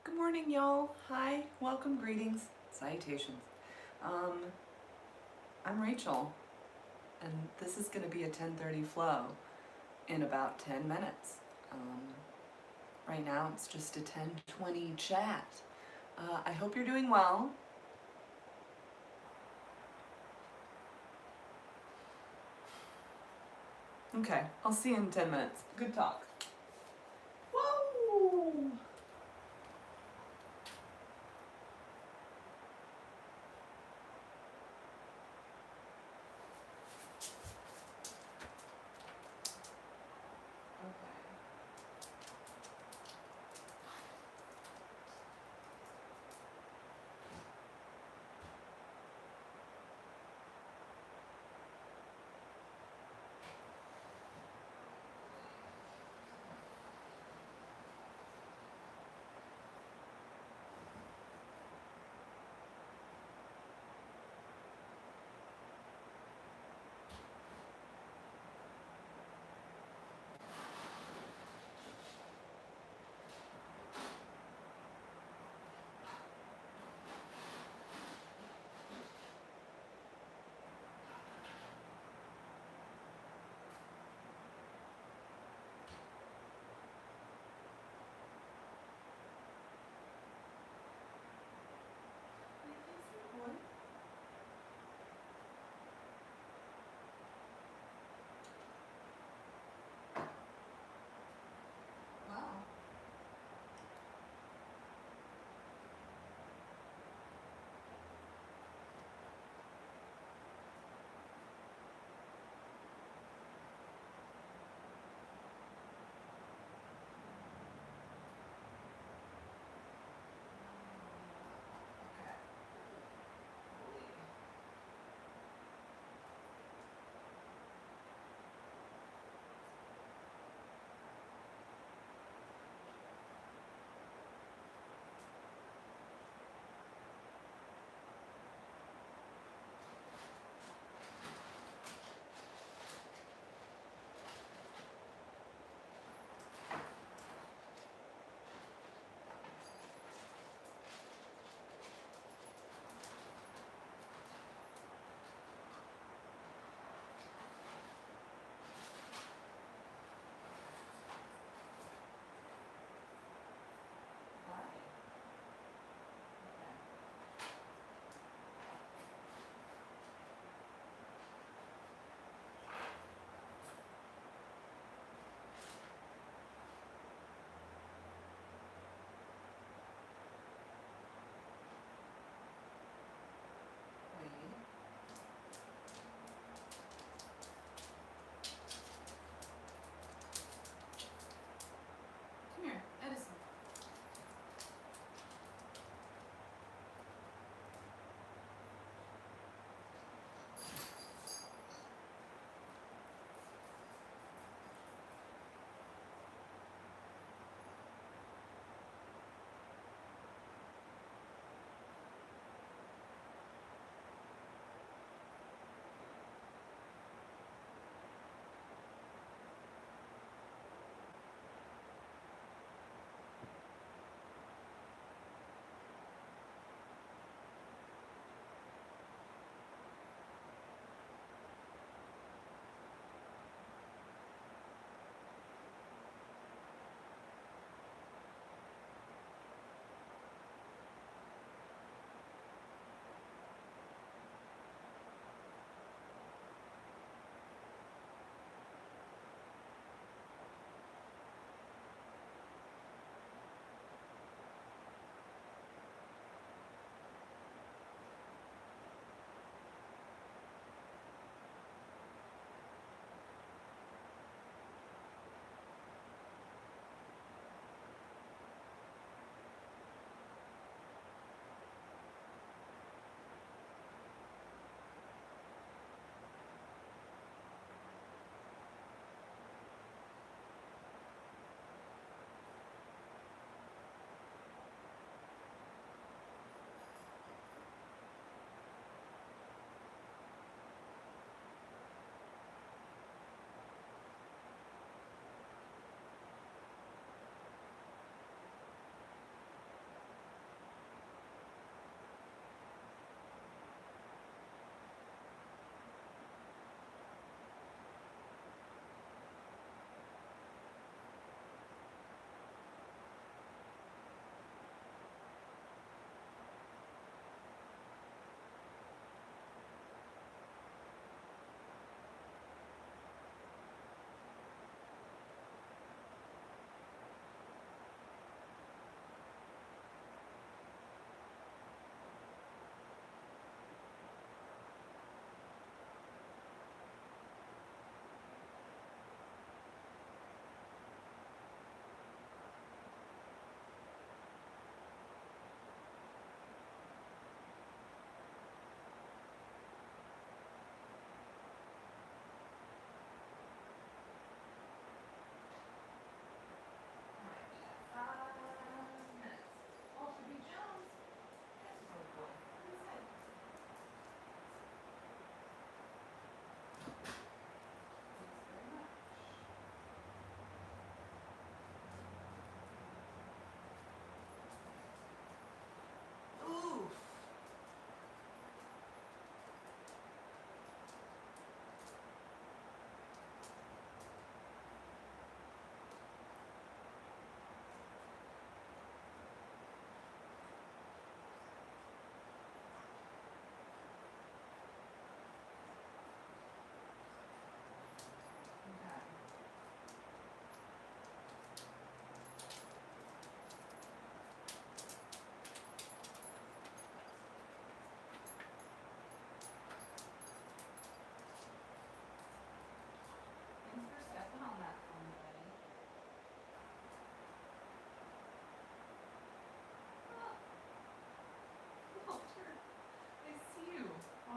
Good morning, y'all. Hi, welcome, greetings, salutations. Um, I'm Rachel, and this is going to be a 10:30 flow in about 10 minutes. Right now, it's just a 10:20 chat. I hope you're doing well. Okay, I'll see you in 10 minutes. Good talk. Whoa!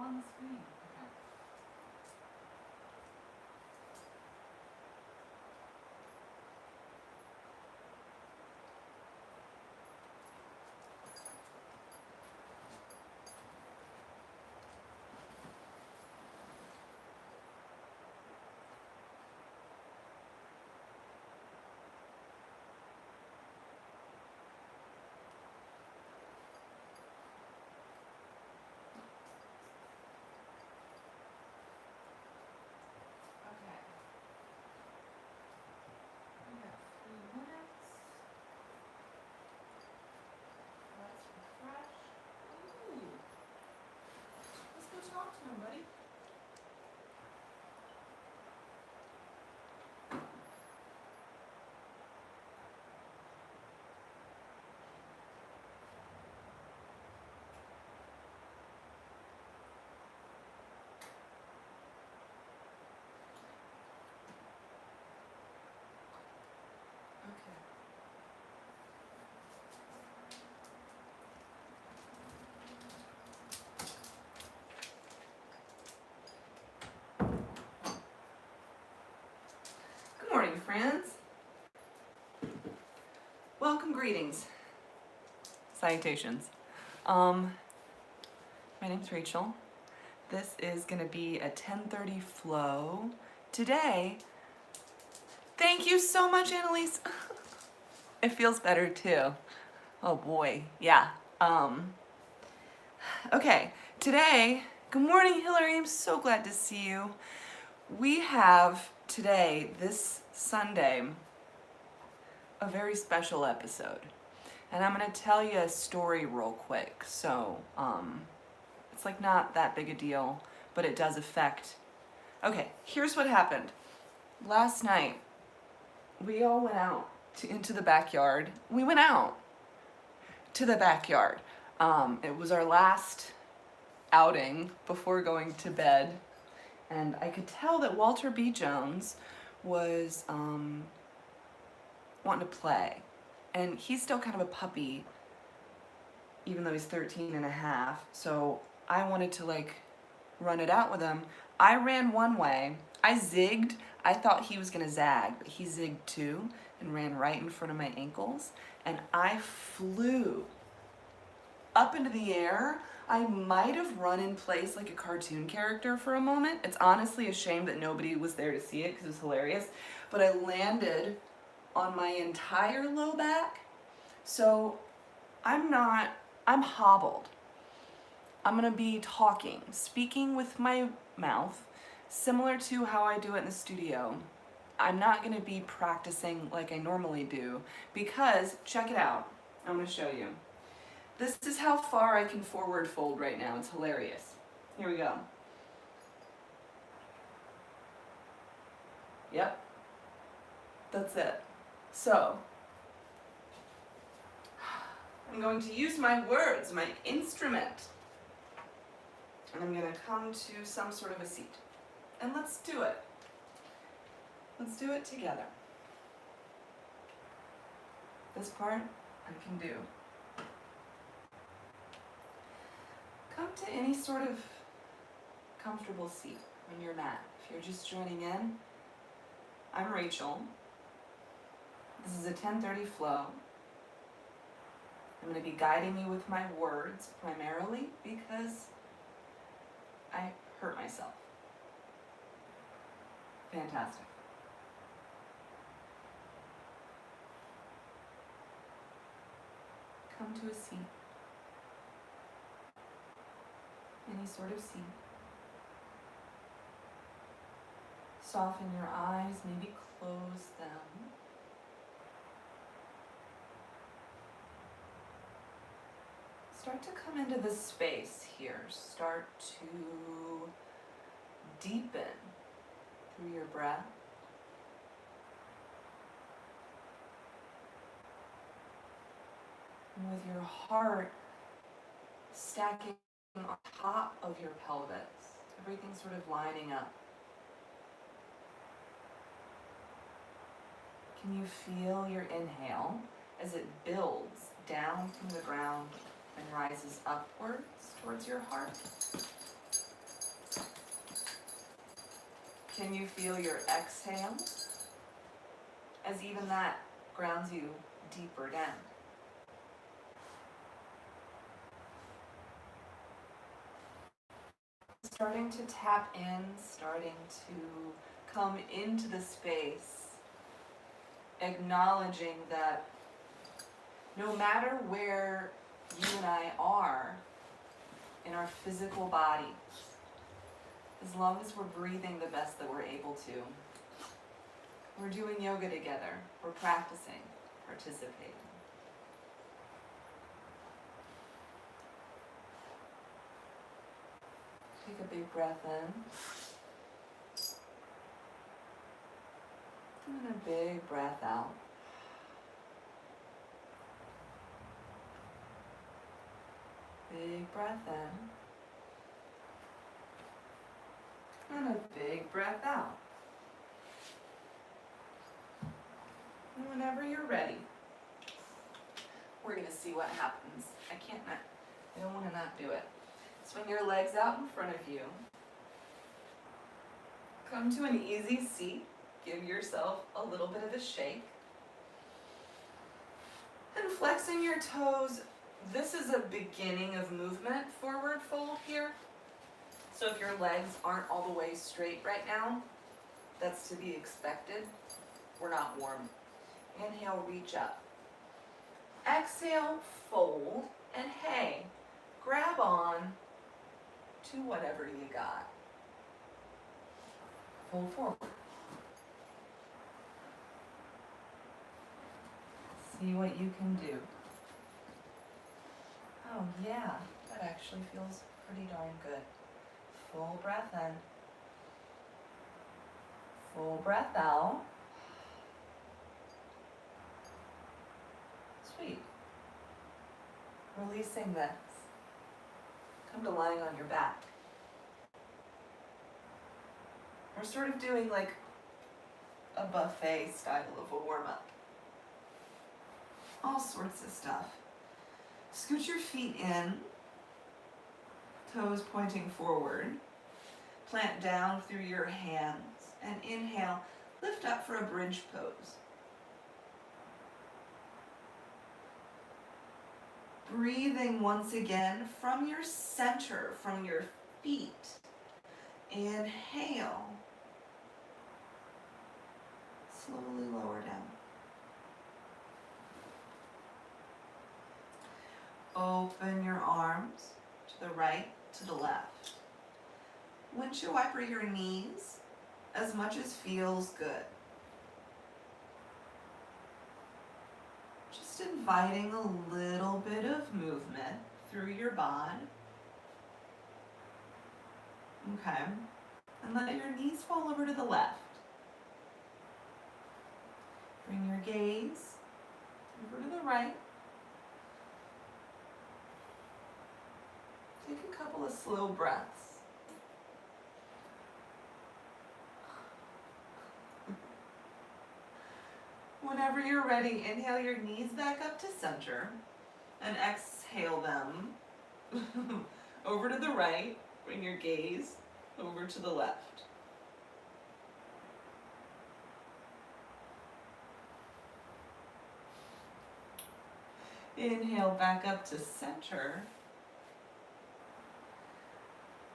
on the screen. Okay. Okay. We got 3 minutes. Let's refresh. Ooh. Let's go talk to him, buddy. Okay. Good morning, friends. Welcome, greetings, salutations. My name's Rachel. This is gonna be a 10:30 flow. Today, thank you so much, Annalise. It feels better too. Oh boy, yeah. Okay, today, good morning, Hillary. I'm so glad to see you. We have today, this Sunday, a very special episode. And I'm gonna tell you a story real quick. So, it's like not that big a deal, but it does affect. Okay, here's what happened. Last night, we all went out into the backyard. We went out to the backyard. It was our last outing before going to bed. And I could tell that Walter B. Jones was wanting to play. And he's still kind of a puppy, even though he's 13 and a half. So I wanted to like run it out with him. I ran one way. I zigged. I thought he was gonna zag, but he zigged too and ran right in front of my ankles. And I flew up into the air. I might have run in place like a cartoon character for a moment. It's honestly a shame that nobody was there to see it because it was hilarious. But I landed on my entire low back. So I'm hobbled. I'm gonna be speaking with my mouth, similar to how I do it in the studio. I'm not gonna be practicing like I normally do because, check it out, I'm gonna show you. This is how far I can forward fold right now. It's hilarious. Here we go. Yep. That's it. So, I'm going to use my words, my instrument. And I'm going to come to some sort of a seat. And let's do it. Let's do it together. This part I can do. Come to any sort of comfortable seat on your mat. If you're just joining in, I'm Rachel. This is a 10:30 flow. I'm going to be guiding you with my words primarily because I hurt myself. Fantastic. Come to a seat. Any sort of seat. Soften your eyes, maybe close them. Start to come into this space here. Start to deepen through your breath. And with your heart stacking on top of your pelvis, everything sort of lining up. Can you feel your inhale as it builds down from the ground and rises upwards towards your heart? Can you feel your exhale? As even that grounds you deeper down. Starting to tap in, starting to come into the space, acknowledging that no matter where you and I are in our physical body, as long as we're breathing the best that we're able to, we're doing yoga together, we're practicing, participating. Take a big breath in. And a big breath out. Big breath in. And a big breath out. And whenever you're ready, we're going to see what happens. I don't want to not do it. Swing your legs out in front of you. Come to an easy seat. Give yourself a little bit of a shake. And flexing your toes. This is a beginning of movement, forward fold here. So if your legs aren't all the way straight right now, that's to be expected. We're not warm. Inhale, reach up. Exhale, fold, and hey, grab on to whatever you got. Fold forward. See what you can do. Oh yeah, that actually feels pretty darn good. Full breath in. Full breath out. Sweet. Releasing this. Come to lying on your back. We're sort of doing like a buffet style of a warm-up. All sorts of stuff. Scoot your feet in, toes pointing forward. Plant down through your hands and inhale, lift up for a bridge pose. Breathing once again from your center, from your feet. Inhale. Slowly lower down. Open your arms to the right, to the left. Windshield wiper your knees as much as feels good. Just inviting a little bit of movement through your bod. Okay. And let your knees fall over to the left. Bring your gaze over to the right. Take a couple of slow breaths. Whenever you're ready, inhale your knees back up to center and exhale them over to the right. Bring your gaze over to the left. Inhale back up to center.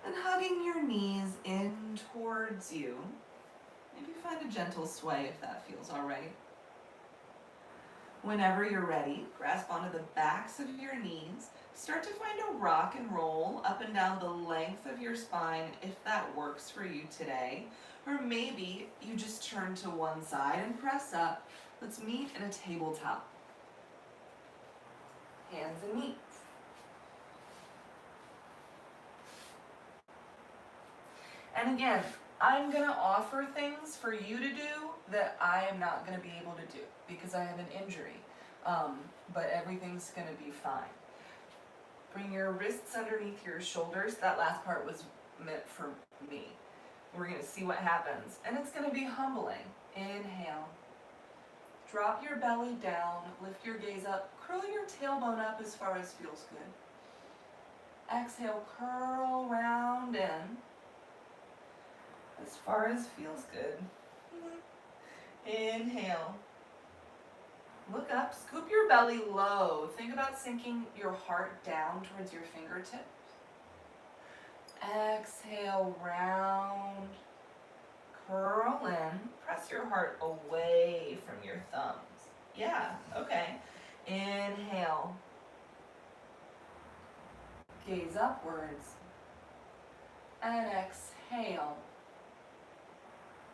And hugging your knees in towards you. Maybe find a gentle sway if that feels all right. Whenever you're ready, grasp onto the backs of your knees. Start to find a rock and roll up and down the length of your spine if that works for you today. Or maybe you just turn to one side and press up. Let's meet in a tabletop. Hands and knees. And again, I'm going to offer things for you to do that I am not going to be able to do because I have an injury. But everything's going to be fine. Bring your wrists underneath your shoulders. That last part was meant for me. We're going to see what happens. And it's going to be humbling. Inhale. Drop your belly down. Lift your gaze up. Curl your tailbone up as far as feels good. Exhale, curl round in. as far as feels good. Inhale. Look up, scoop your belly low. Think about sinking your heart down towards your fingertips. Exhale, round, curl in. Press your heart away from your thumbs. Yeah, okay. Inhale. Gaze upwards. And exhale.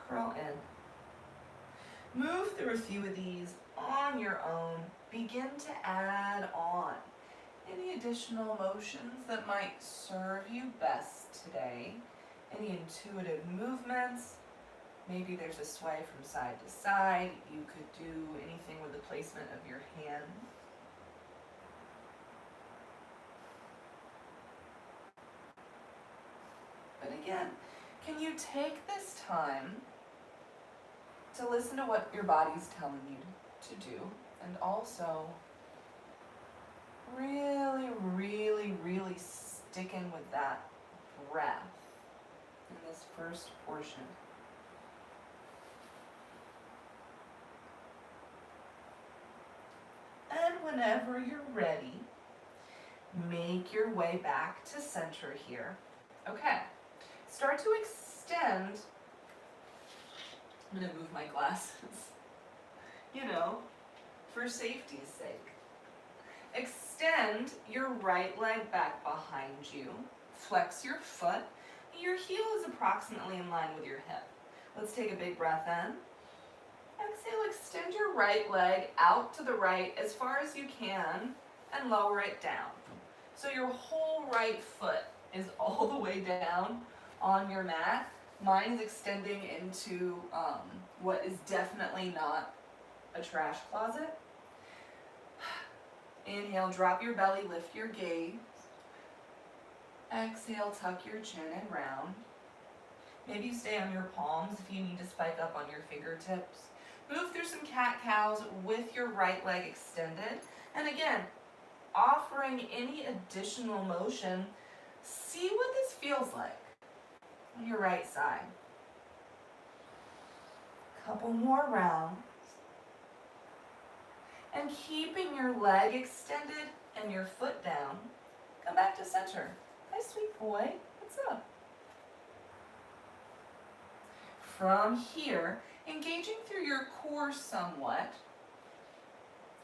Curl in. Move through a few of these on your own. Begin to add on any additional motions that might serve you best today. Any intuitive movements. Maybe there's a sway from side to side. You could do anything with the placement of your hand. But again, can you take this time to listen to what your body's telling you to do, and also really, really, really sticking with that breath in this first portion. And whenever you're ready, make your way back to center here. Okay, start to extend. I'm gonna move my glasses, for safety's sake. Extend your right leg back behind you. Flex your foot. Your heel is approximately in line with your hip. Let's take a big breath in. Exhale, extend your right leg out to the right as far as you can and lower it down. So your whole right foot is all the way down on your mat. Mine is extending into what is definitely not a trash closet. Inhale, drop your belly, lift your gaze. Exhale, tuck your chin and round. Maybe you stay on your palms if you need to spike up on your fingertips. Move through some cat-cows with your right leg extended. And again, offering any additional motion, see what this feels like on your right side. Couple more rounds. And keeping your leg extended and your foot down, come back to center. Hi, sweet boy. What's up? From here, engaging through your core somewhat,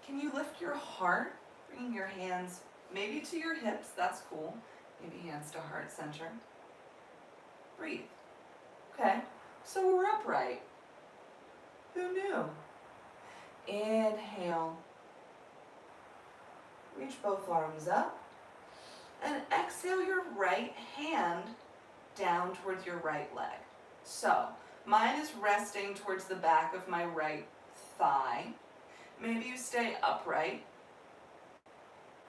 can you lift your heart, bringing your hands maybe to your hips, that's cool. Maybe hands to heart center. Breathe. Okay, so we're upright. Who knew? Inhale. Reach both arms up. And exhale your right hand down towards your right leg. So, mine is resting towards the back of my right thigh. Maybe you stay upright.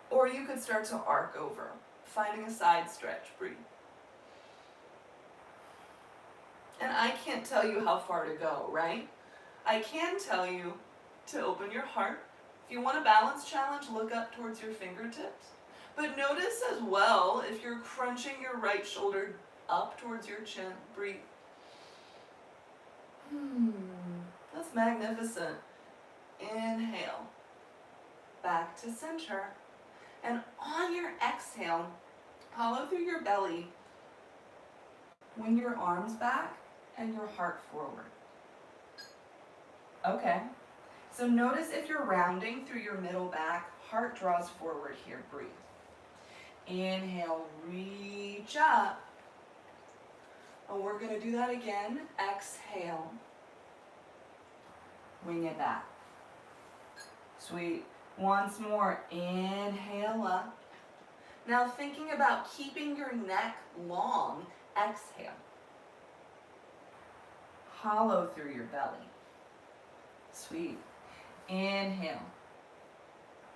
Or you could start to arc over, finding a side stretch. Breathe. And I can't tell you how far to go, right? I can tell you to open your heart. If you want a balance challenge, look up towards your fingertips. But notice as well, if you're crunching your right shoulder up towards your chin, breathe. That's magnificent. Inhale. Back to center. And on your exhale, hollow through your belly. Wing your arms back and your heart forward. Okay. So notice if you're rounding through your middle back, heart draws forward here. Breathe. Inhale, reach up. And we're going to do that again. Exhale. Wing it back. Sweet. Once more. Inhale up. Now thinking about keeping your neck long, exhale. Hollow through your belly. Sweet. Inhale.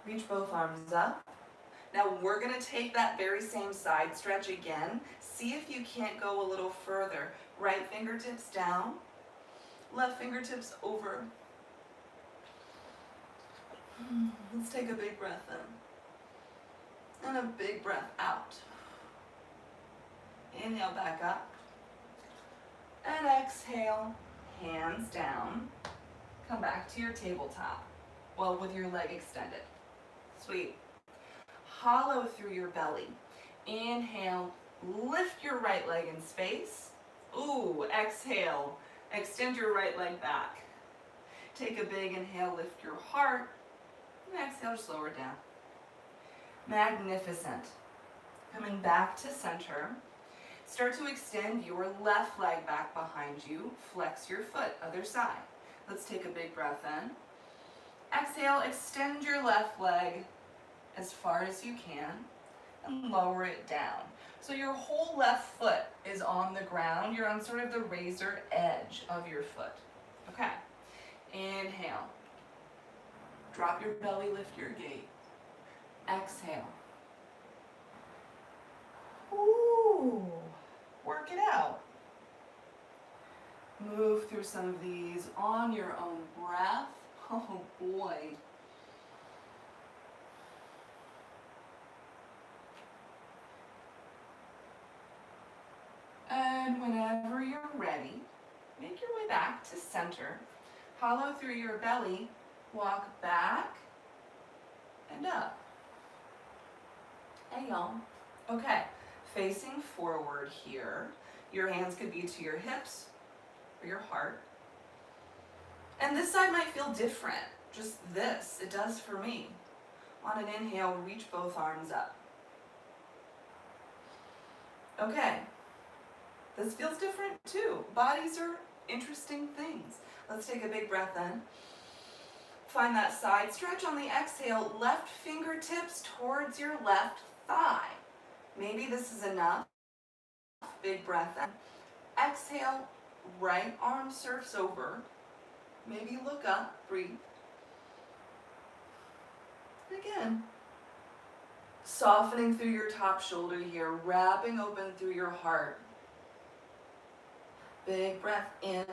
Reach both arms up. Now we're going to take that very same side stretch again. See if you can't go a little further. Right fingertips down. Left fingertips over. Let's take a big breath in. And a big breath out. Inhale back up. And exhale, hands down. Come back to your tabletop. Well, with your leg extended. Sweet. Hollow through your belly. Inhale, lift your right leg in space. Ooh, exhale, extend your right leg back. Take a big inhale, lift your heart. And exhale, just lower it down. Magnificent. Coming back to center. Start to extend your left leg back behind you. Flex your foot, other side. Let's take a big breath in. Exhale, extend your left leg as far as you can and lower it down. So your whole left foot is on the ground. You're on sort of the razor edge of your foot. Okay. Inhale. Drop your belly, lift your gait. Exhale. Ooh. Work it out. Move through some of these on your own breath. Oh boy. And whenever you're ready, make your way back to center. Hollow through your belly. Walk back and up. Hey y'all. Okay, facing forward here. Your hands could be to your hips or your heart. And this side might feel different. Just this, it does for me. On an inhale, reach both arms up. Okay, this feels different too. Bodies are interesting things. Let's take a big breath in. Find that side stretch on the exhale, left fingertips towards your left thigh. Maybe this is enough. Big breath in. Exhale, right arm surfs over. Maybe look up, breathe. Again. Softening through your top shoulder here, wrapping open through your heart. Big breath in.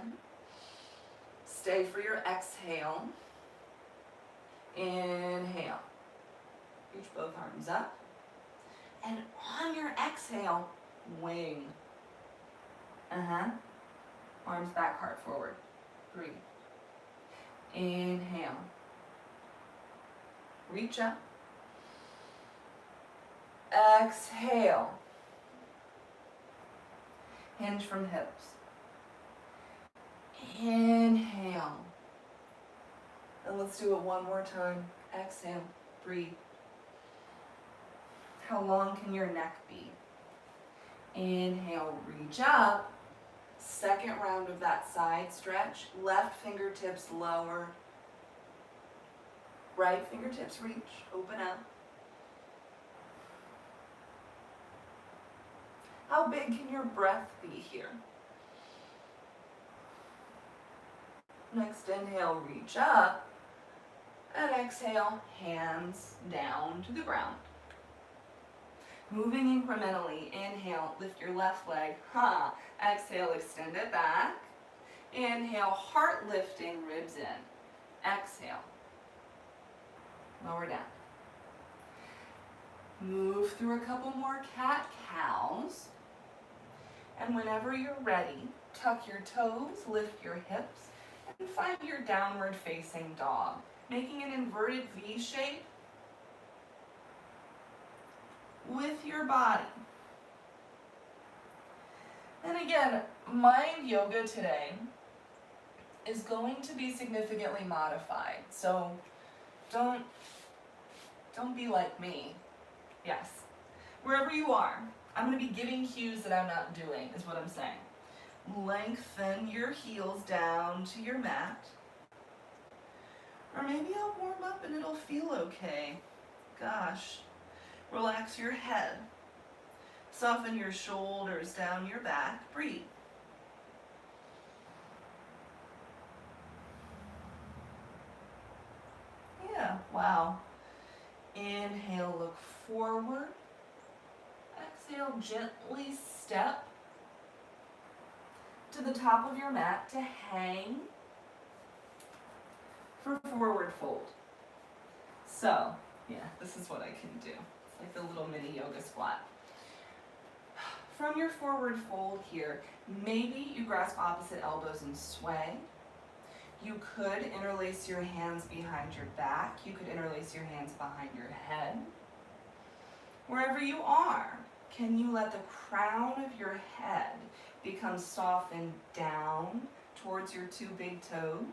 Stay for your exhale. Inhale. Reach both arms up. And on your exhale, wing. Arms back, heart forward. Breathe. Inhale. Reach up. Exhale. Hinge from hips. Inhale. And let's do it one more time. Exhale. Breathe. How long can your neck be? Inhale, reach up. Second round of that side stretch. Left fingertips lower. Right fingertips reach. Open up. How big can your breath be here? Next inhale, reach up. And exhale, hands down to the ground. Moving incrementally, inhale, lift your left leg. Exhale, extend it back. Inhale, heart lifting, ribs in. Exhale. Lower down. Move through a couple more cat-cows. And whenever you're ready, tuck your toes, lift your hips, and find your downward facing dog, making an inverted V shape with your body. And again, mind yoga today is going to be significantly modified. So don't be like me. Yes. Wherever you are, I'm going to be giving cues that I'm not doing, is what I'm saying. Lengthen your heels down to your mat. Or maybe I'll warm up and it'll feel okay. Gosh. Relax your head. Soften your shoulders down your back. Breathe. Yeah, wow. Inhale, look forward. Exhale, gently step to the top of your mat to hang for forward fold. So, yeah, this is what I can do. It's like the little mini yoga squat. From your forward fold here, maybe you grasp opposite elbows and sway. You could interlace your hands behind your back. You could interlace your hands behind your head. Wherever you are, can you let the crown of your head become softened down towards your two big toes?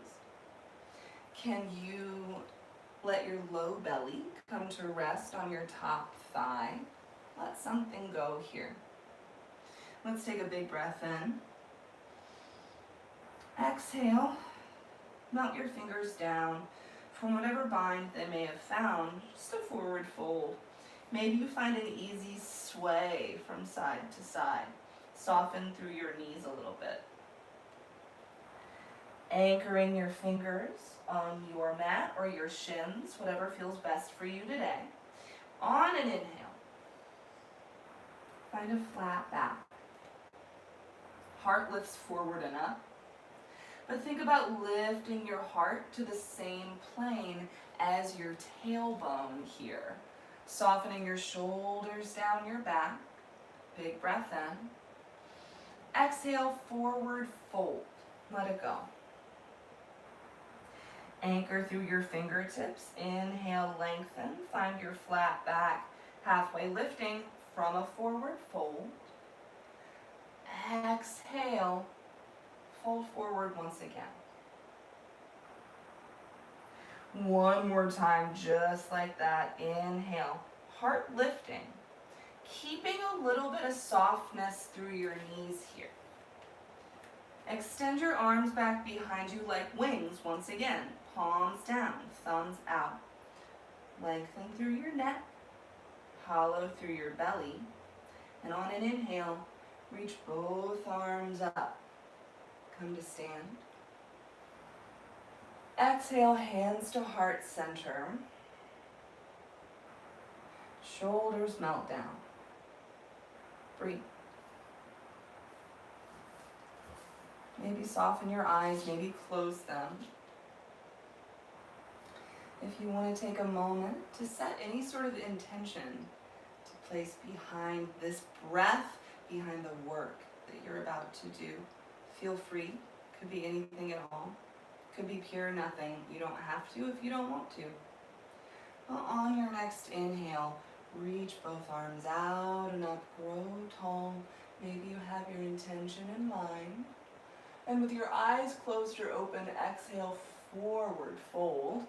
Can you let your low belly come to rest on your top thigh? Let something go here. Let's take a big breath in. Exhale. Melt your fingers down from whatever bind they may have found, just a forward fold. Maybe you find an easy sway from side to side. Soften through your knees a little bit. Anchoring your fingers on your mat or your shins, whatever feels best for you today. On an inhale, find a flat back. Heart lifts forward and up. But think about lifting your heart to the same plane as your tailbone here. Softening your shoulders down your back. Big breath in. Exhale, forward fold. Let it go. Anchor through your fingertips. Inhale, lengthen. Find your flat back. Halfway lifting from a forward fold. Exhale. Fold forward once again. One more time, just like that. Inhale, heart lifting. Keeping a little bit of softness through your knees here. Extend your arms back behind you like wings once again. Palms down, thumbs out. Lengthen through your neck. Hollow through your belly. And on an inhale, reach both arms up. Come to stand. Exhale, hands to heart center. Shoulders melt down. Breathe. Maybe soften your eyes, maybe close them. If you want to take a moment to set any sort of intention to place behind this breath, behind the work that you're about to do, feel free. Could be anything at all. Could be pure nothing. You don't have to if you don't want to. Well, on your next inhale, reach both arms out and up, grow tall. Maybe you have your intention in mind. And with your eyes closed or open, exhale, forward fold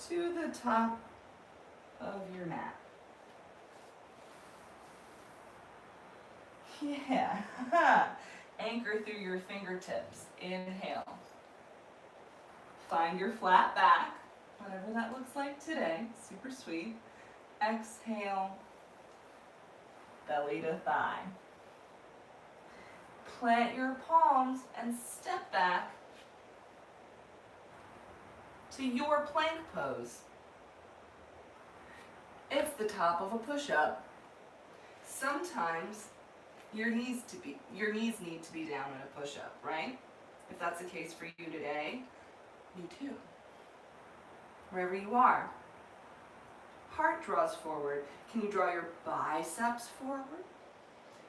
to the top of your mat. Yeah. Anchor through your fingertips. Inhale. Find your flat back, whatever that looks like today. Super sweet. Exhale. Belly to thigh. Plant your palms and step back to your plank pose. It's the top of a push-up. Sometimes your knees need to be down in a push-up, right? If that's the case for you today, me too. Wherever you are. Heart draws forward. Can you draw your biceps forward?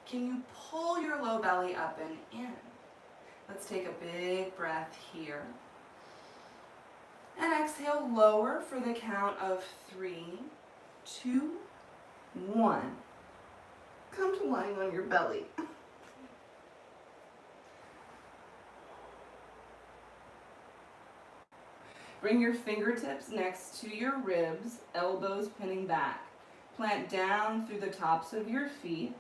Can you pull your low belly up and in? Let's take a big breath here. And exhale, lower for the count of 3, 2, 1. Come to lying on your belly. Bring your fingertips next to your ribs, elbows pinning back. Plant down through the tops of your feet.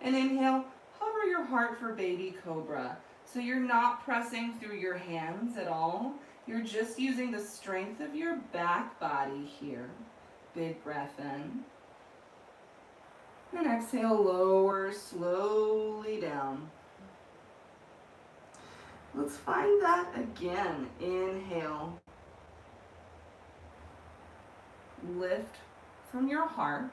And inhale, hover your heart for baby cobra. So you're not pressing through your hands at all. You're just using the strength of your back body here. Big breath in. And exhale, lower slowly down. Let's find that again. Inhale. Lift from your heart.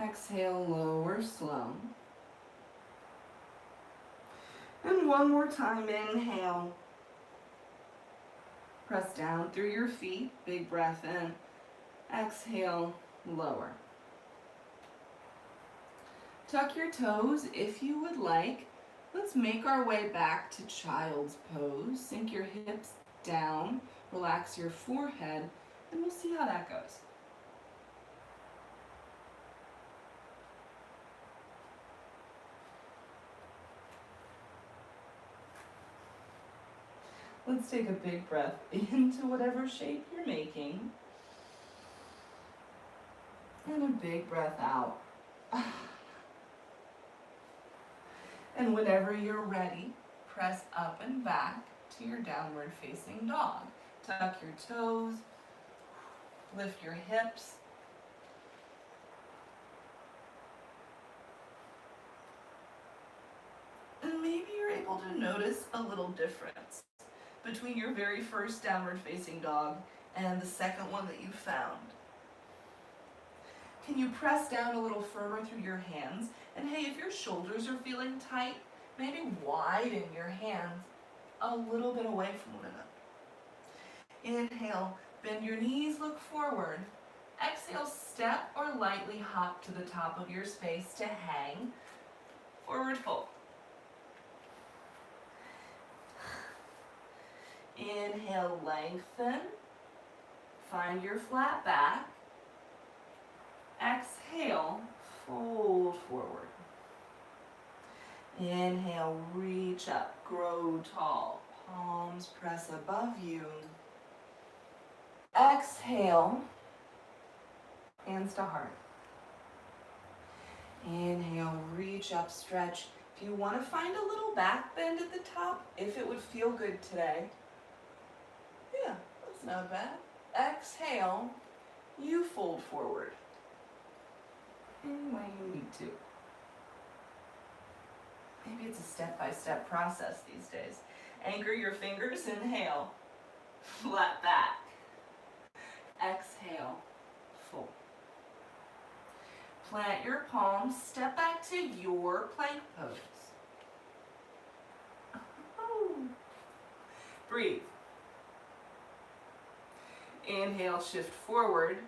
Exhale, lower slow. And one more time, inhale. Press down through your feet, big breath in. Exhale, lower. Tuck your toes if you would like. Let's make our way back to child's pose. Sink your hips down, relax your forehead, and we'll see how that goes. Let's take a big breath into whatever shape you're making. And a big breath out. And whenever you're ready, press up and back to your downward facing dog. Tuck your toes, lift your hips. And maybe you're able to notice a little difference between your very first downward facing dog and the second one that you found. Can you press down a little firmer through your hands? And hey, if your shoulders are feeling tight, maybe widen your hands a little bit away from one another. Inhale, bend your knees, look forward. Exhale, step or lightly hop to the top of your space to hang. Forward fold. Inhale, lengthen. Find your flat back. Exhale, fold forward. Inhale, reach up, grow tall. Palms press above you. Exhale, hands to heart. Inhale, reach up, stretch. If you want to find a little back bend at the top, if it would feel good today. Yeah, that's not bad. Exhale, you fold forward. Any way you need to. Maybe it's a step-by-step process these days. Anchor your fingers, inhale, flat back. Exhale, fold. Plant your palms, step back to your plank pose. Oh. Breathe. Inhale, shift forward.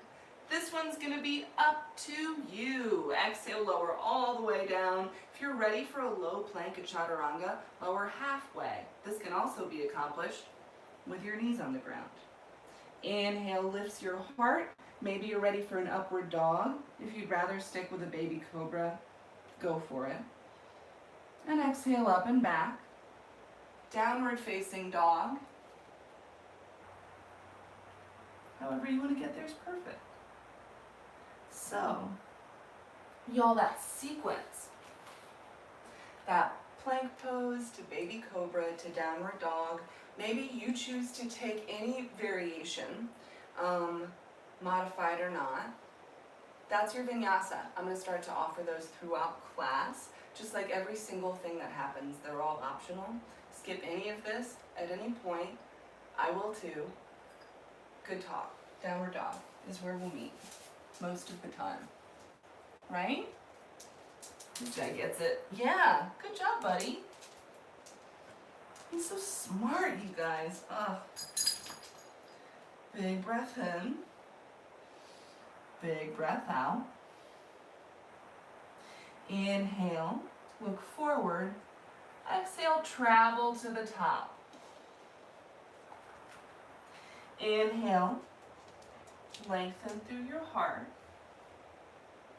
This one's gonna be up to you. Exhale, lower all the way down. If you're ready for a low plank at chaturanga, lower halfway. This can also be accomplished with your knees on the ground. Inhale, lifts your heart. Maybe you're ready for an upward dog. If you'd rather stick with a baby cobra, go for it. And exhale, up and back. Downward facing dog. However you want to get there is perfect. So, y'all, that sequence, that plank pose to baby cobra to downward dog, maybe you choose to take any variation, modified or not. That's your vinyasa. I'm going to start to offer those throughout class, just like every single thing that happens. They're all optional. Skip any of this at any point. I will too. Good talk. Downward dog is where we'll meet most of the time. Right? This guy gets it. Yeah, good job, buddy. He's so smart, you guys. Ugh. Big breath in. Big breath out. Inhale, look forward. Exhale, travel to the top. Inhale, lengthen through your heart.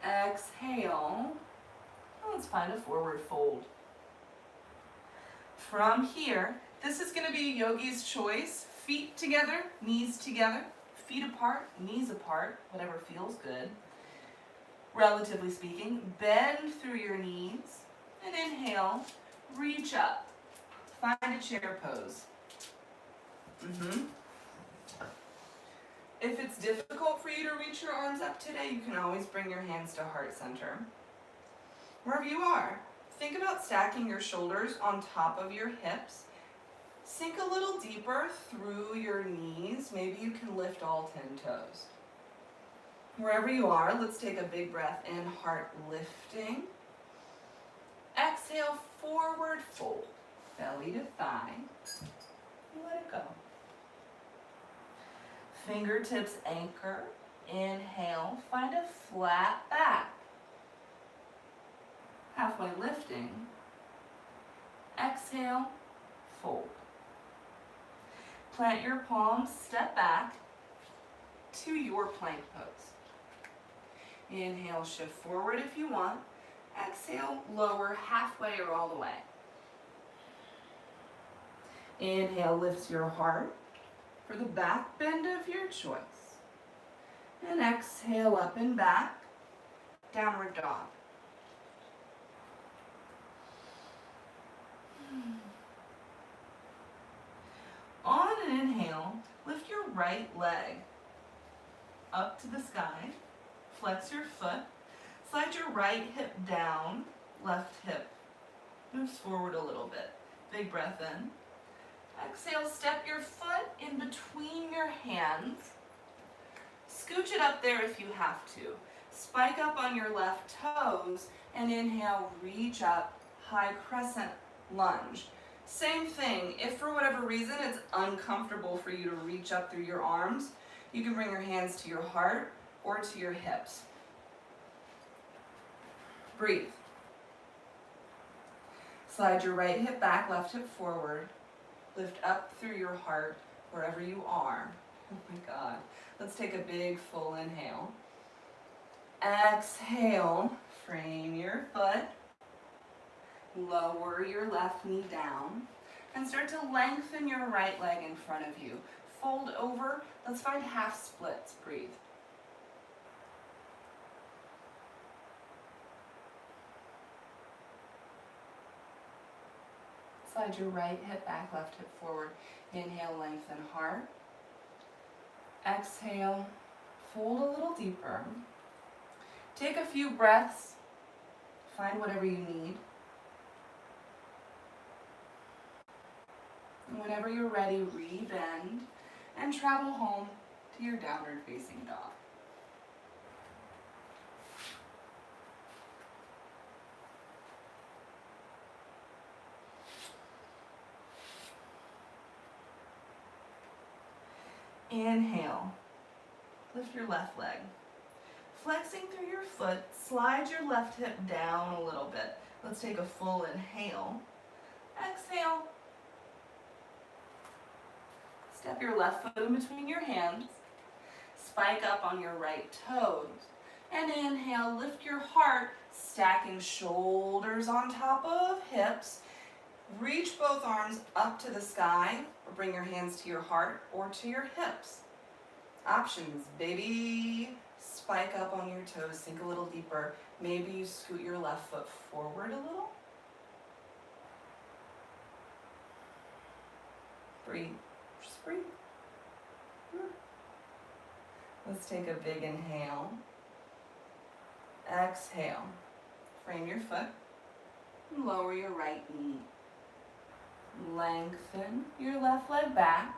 Exhale, let's find a forward fold. From here, this is going to be yogi's choice. Feet together, knees together, feet apart, knees apart, whatever feels good. Relatively speaking, bend through your knees and inhale, reach up. Find a chair pose. If it's difficult for you to reach your arms up today, you can always bring your hands to heart center. Wherever you are, think about stacking your shoulders on top of your hips. Sink a little deeper through your knees. Maybe you can lift all 10 toes. Wherever you are, let's take a big breath in, heart lifting. Exhale, forward fold, belly to thigh. Let it go. Fingertips anchor. Inhale, find a flat back. halfway lifting. Exhale, fold. Plant your palms, step back to your plank pose. Inhale, shift forward if you want. Exhale, lower halfway or all the way. Inhale, lifts your heart for the back bend of your choice. And exhale, up and back, downward dog. On an inhale, lift your right leg up to the sky, flex your foot, slide your right hip down, left hip moves forward a little bit. Big breath in. Exhale, step your foot in between your hands. Scooch it up there if you have to. Spike up on your left toes and inhale, reach up, high crescent lunge. Same thing, if for whatever reason it's uncomfortable for you to reach up through your arms, you can bring your hands to your heart or to your hips. Breathe. Slide your right hip back, left hip forward. Lift up through your heart wherever you are. Oh my God. Let's take a big full inhale. Exhale, frame your foot. Lower your left knee down and start to lengthen your right leg in front of you. Fold over. Let's find half splits. Breathe. Slide your right hip back, left hip forward. Inhale, lengthen heart. Exhale, fold a little deeper. Take a few breaths. Find whatever you need. And whenever you're ready, re-bend and travel home to your downward facing dog. Inhale, lift your left leg. Flexing through your foot, slide your left hip down a little bit. Let's take a full inhale. Exhale. Step your left foot in between your hands. Spike up on your right toes. And inhale, lift your heart, stacking shoulders on top of hips. Reach both arms up to the sky, or bring your hands to your heart or to your hips. Options, baby. Spike up on your toes, sink a little deeper. Maybe you scoot your left foot forward a little. Breathe. Just breathe. Let's take a big inhale. Exhale. Frame your foot. And lower your right knee. Lengthen your left leg back,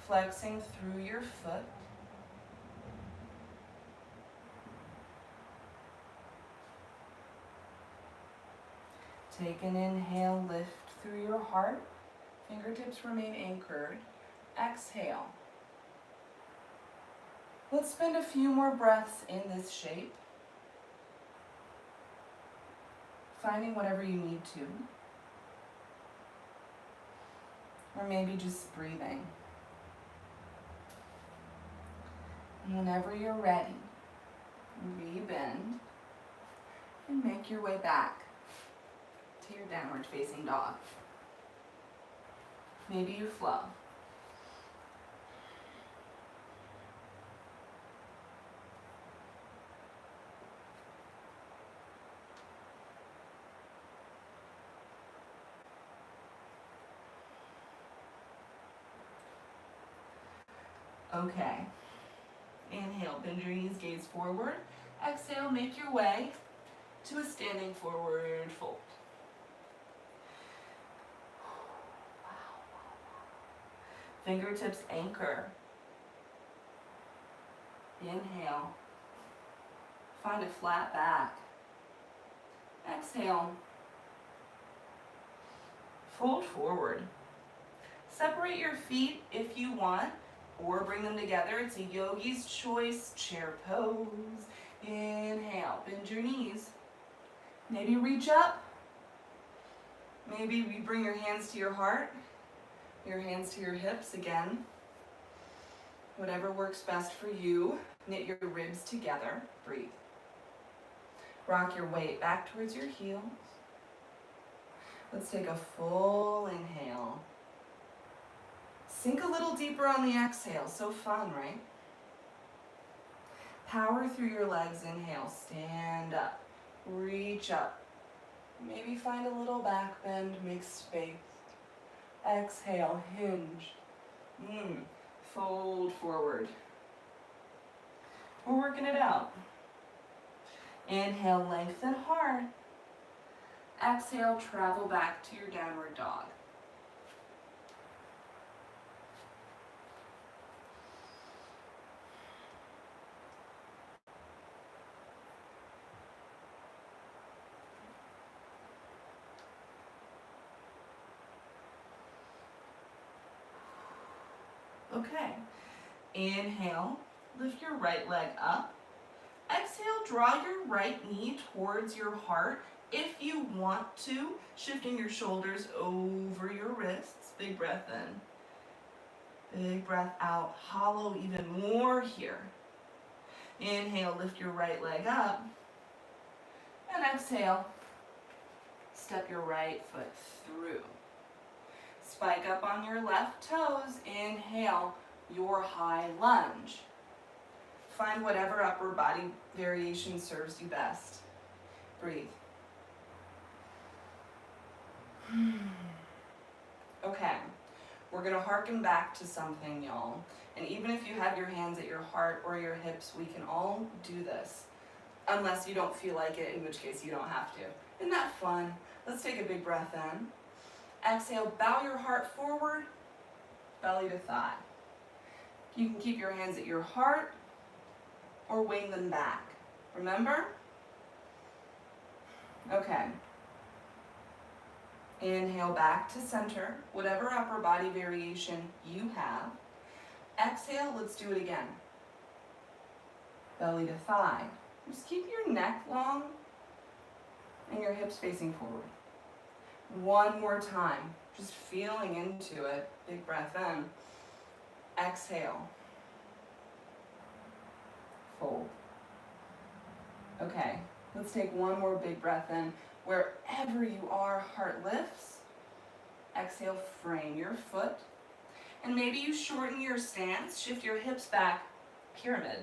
flexing through your foot. Take an inhale, lift through your heart. Fingertips remain anchored. Exhale. Let's spend a few more breaths in this shape. Finding whatever you need to. Or maybe just breathing. And whenever you're ready, re-bend and make your way back to your downward facing dog. Maybe you flow. Okay. Inhale, bend your knees, gaze forward. Exhale, make your way to a standing forward fold. Fingertips anchor. Inhale. Find a flat back. Exhale. Fold forward. Separate your feet if you want, or bring them together. It's a yogi's choice chair pose. Inhale, bend your knees. Maybe reach up. Maybe we bring your hands to your heart, your hands to your hips again. Whatever works best for you. Knit your ribs together. Breathe. Rock your weight back towards your heels. Let's take a full inhale. Sink a little deeper on the exhale. So fun, right? Power through your legs. Inhale. Stand up. Reach up. Maybe find a little back bend. Make space. Exhale. Hinge. Fold forward. We're working it out. Inhale, lengthen heart. Exhale, travel back to your downward dog. Okay. Inhale, lift your right leg up. Exhale, draw your right knee towards your heart. If you want to, shifting your shoulders over your wrists. Big breath in. Big breath out. Hollow even more here. Inhale, lift your right leg up. And exhale, step your right foot through. Spike up on your left toes. Inhale, your high lunge. Find whatever upper body variation serves you best. Breathe. Okay, we're gonna harken back to something, y'all. And even if you have your hands at your heart or your hips, we can all do this. Unless you don't feel like it, in which case you don't have to. Isn't that fun? Let's take a big breath in. Exhale, bow your heart forward, belly to thigh. You can keep your hands at your heart or wing them back. Remember? Okay. Inhale back to center, whatever upper body variation you have. Exhale, let's do it again. Belly to thigh. Just keep your neck long and your hips facing forward. One more time, just feeling into it. Big breath in. Exhale. Fold. Okay, let's take one more big breath in. Wherever you are, heart lifts. Exhale, frame your foot. And maybe you shorten your stance, shift your hips back, pyramid.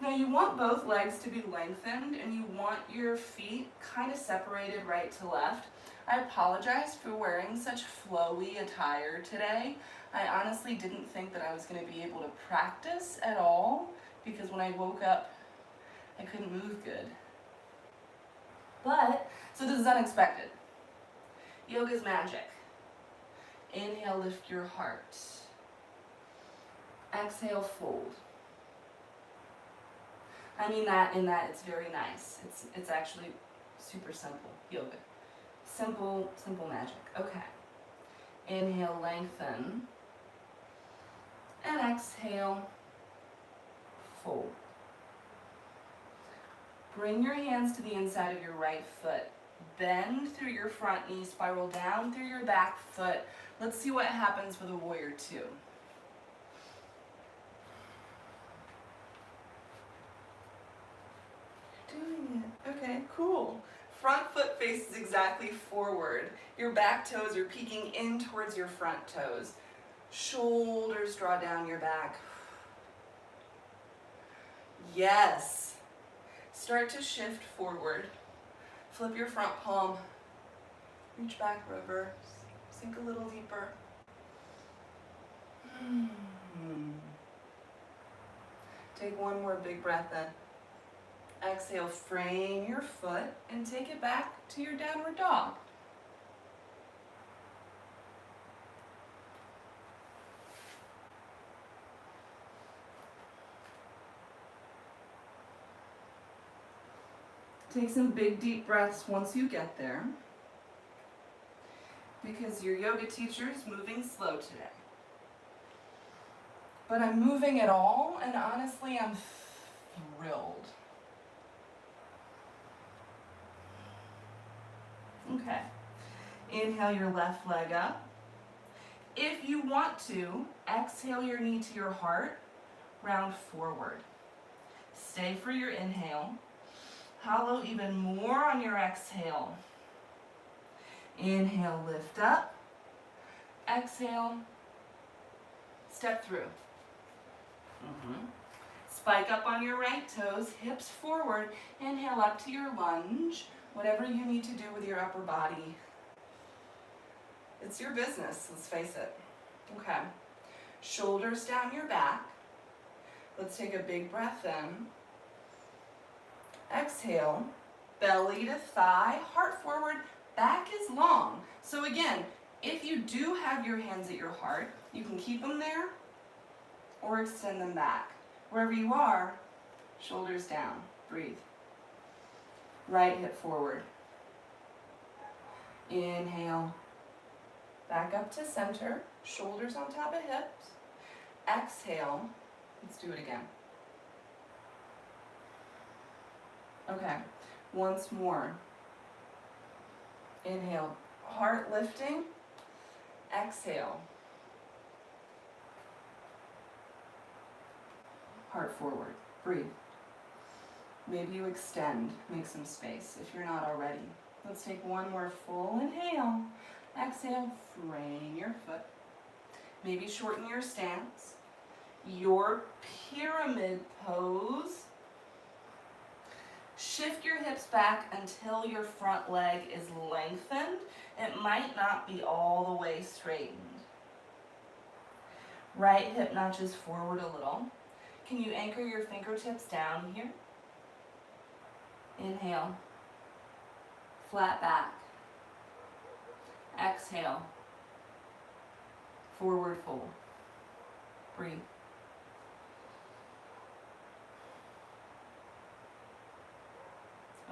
Now you want both legs to be lengthened and you want your feet kind of separated right to left. I apologize for wearing such flowy attire today. I honestly didn't think that I was going to be able to practice at all because when I woke up, I couldn't move good. But, so this is unexpected. Yoga's magic. Inhale, lift your heart. Exhale, fold. I mean that in that it's very nice. It's actually super simple yoga. Simple magic. Okay. Inhale, lengthen. And exhale, fold. Bring your hands to the inside of your right foot. Bend through your front knee, spiral down through your back foot. Let's see what happens with a warrior two. You're doing it. Okay, cool. Front foot faces exactly forward. Your back toes are peeking in towards your front toes. Shoulders draw down your back. Yes. Start to shift forward. Flip your front palm. Reach back, reverse. Sink a little deeper. Take one more big breath in. Exhale, frame your foot and take it back to your downward dog. Take some big deep breaths once you get there, because your yoga teacher is moving slow today. But I'm moving it all, and honestly, I'm thrilled. Okay. Inhale your left leg up. If you want to, exhale your knee to your heart, round forward. Stay for your inhale. Hollow even more on your exhale. Inhale, lift up. Exhale, step through. Spike up on your right toes, hips forward. Inhale up to your lunge. Whatever you need to do with your upper body. It's your business, let's face it. Okay. Shoulders down your back. Let's take a big breath in. Exhale, belly to thigh, heart forward, back is long. So again, if you do have your hands at your heart, you can keep them there or extend them back. Wherever you are, shoulders down, breathe. Right hip forward. Inhale, back up to center, shoulders on top of hips. Exhale, let's do it again. Okay, once more. Inhale, heart lifting. Exhale. Heart forward, breathe. Maybe you extend, make some space if you're not already. Let's take one more full inhale. Exhale, frame your foot. Maybe shorten your stance. Your pyramid pose. Shift your hips back until your front leg is lengthened. It might not be all the way straightened. Right hip notches forward a little. Can you anchor your fingertips down here? Inhale, flat back. Exhale, forward fold. Breathe.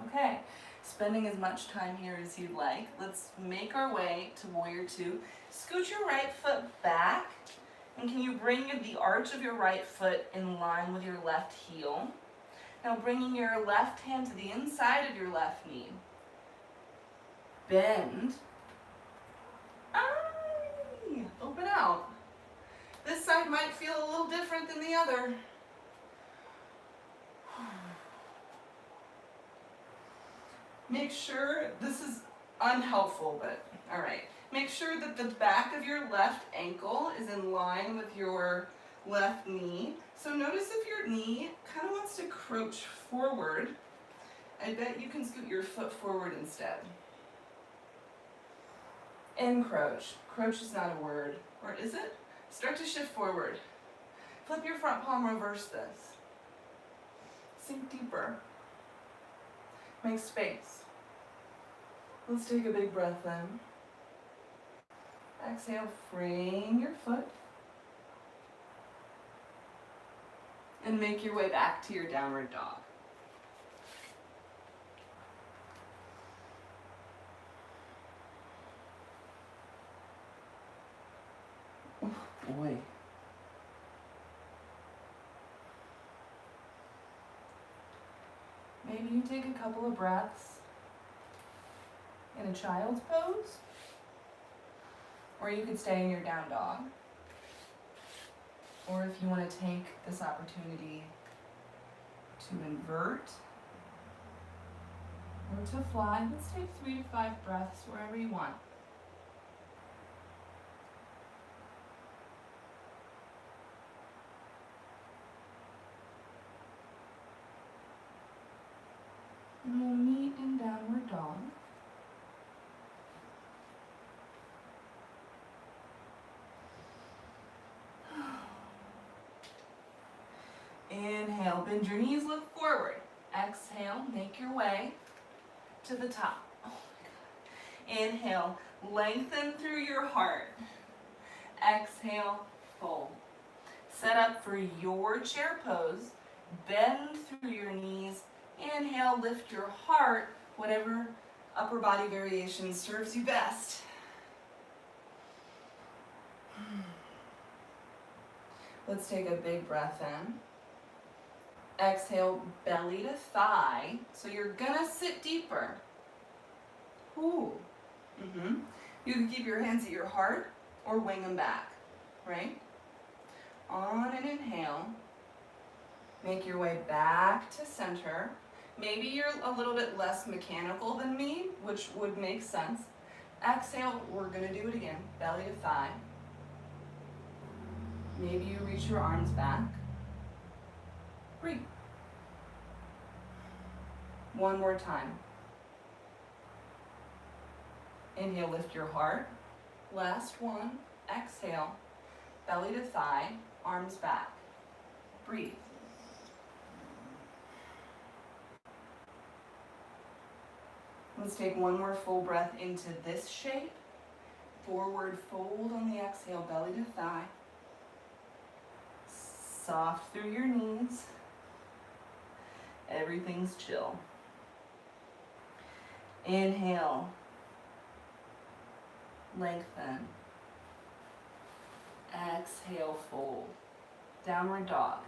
Okay, spending as much time here as you'd like. Let's make our way to Warrior Two. Scoot your right foot back, and can you bring the arch of your right foot in line with your left heel? Now bringing your left hand to the inside of your left knee. Bend. Open out. This side might feel a little different than the other. Make sure, this is unhelpful, but all right. Make sure that the back of your left ankle is in line with your left knee. So notice if your knee kind of wants to crouch forward, I bet you can scoot your foot forward instead. Encroach. Croach is not a word. Or is it? Start to shift forward. Flip your front palm, reverse this. Sink deeper. Make space. Let's take a big breath in. Exhale, frame your foot. And make your way back to your downward dog. Oh boy. Maybe you take a couple of breaths in a child's pose, or you could stay in your down dog. Or if you want to take this opportunity to invert or to fly, let's take 3 to 5 breaths wherever you want. And we'll meet in downward dog. Inhale, bend your knees, look forward. Exhale, make your way to the top. Oh my God. Inhale, lengthen through your heart. Exhale, fold. Set up for your chair pose. Bend through your knees. Inhale, lift your heart, whatever upper body variation serves you best. Let's take a big breath in. Exhale, belly to thigh. So you're gonna sit deeper. Ooh. You can keep your hands at your heart or wing them back, right? On an inhale, make your way back to center. Maybe you're a little bit less mechanical than me, which would make sense. Exhale, we're gonna do it again, belly to thigh. Maybe you reach your arms back. Breathe. One more time. Inhale, lift your heart. Last one. Exhale, belly to thigh, arms back. Breathe. Let's take one more full breath into this shape. Forward fold on the exhale, belly to thigh. Soft through your knees. Everything's chill. Inhale. Lengthen. Exhale, fold. Downward dog.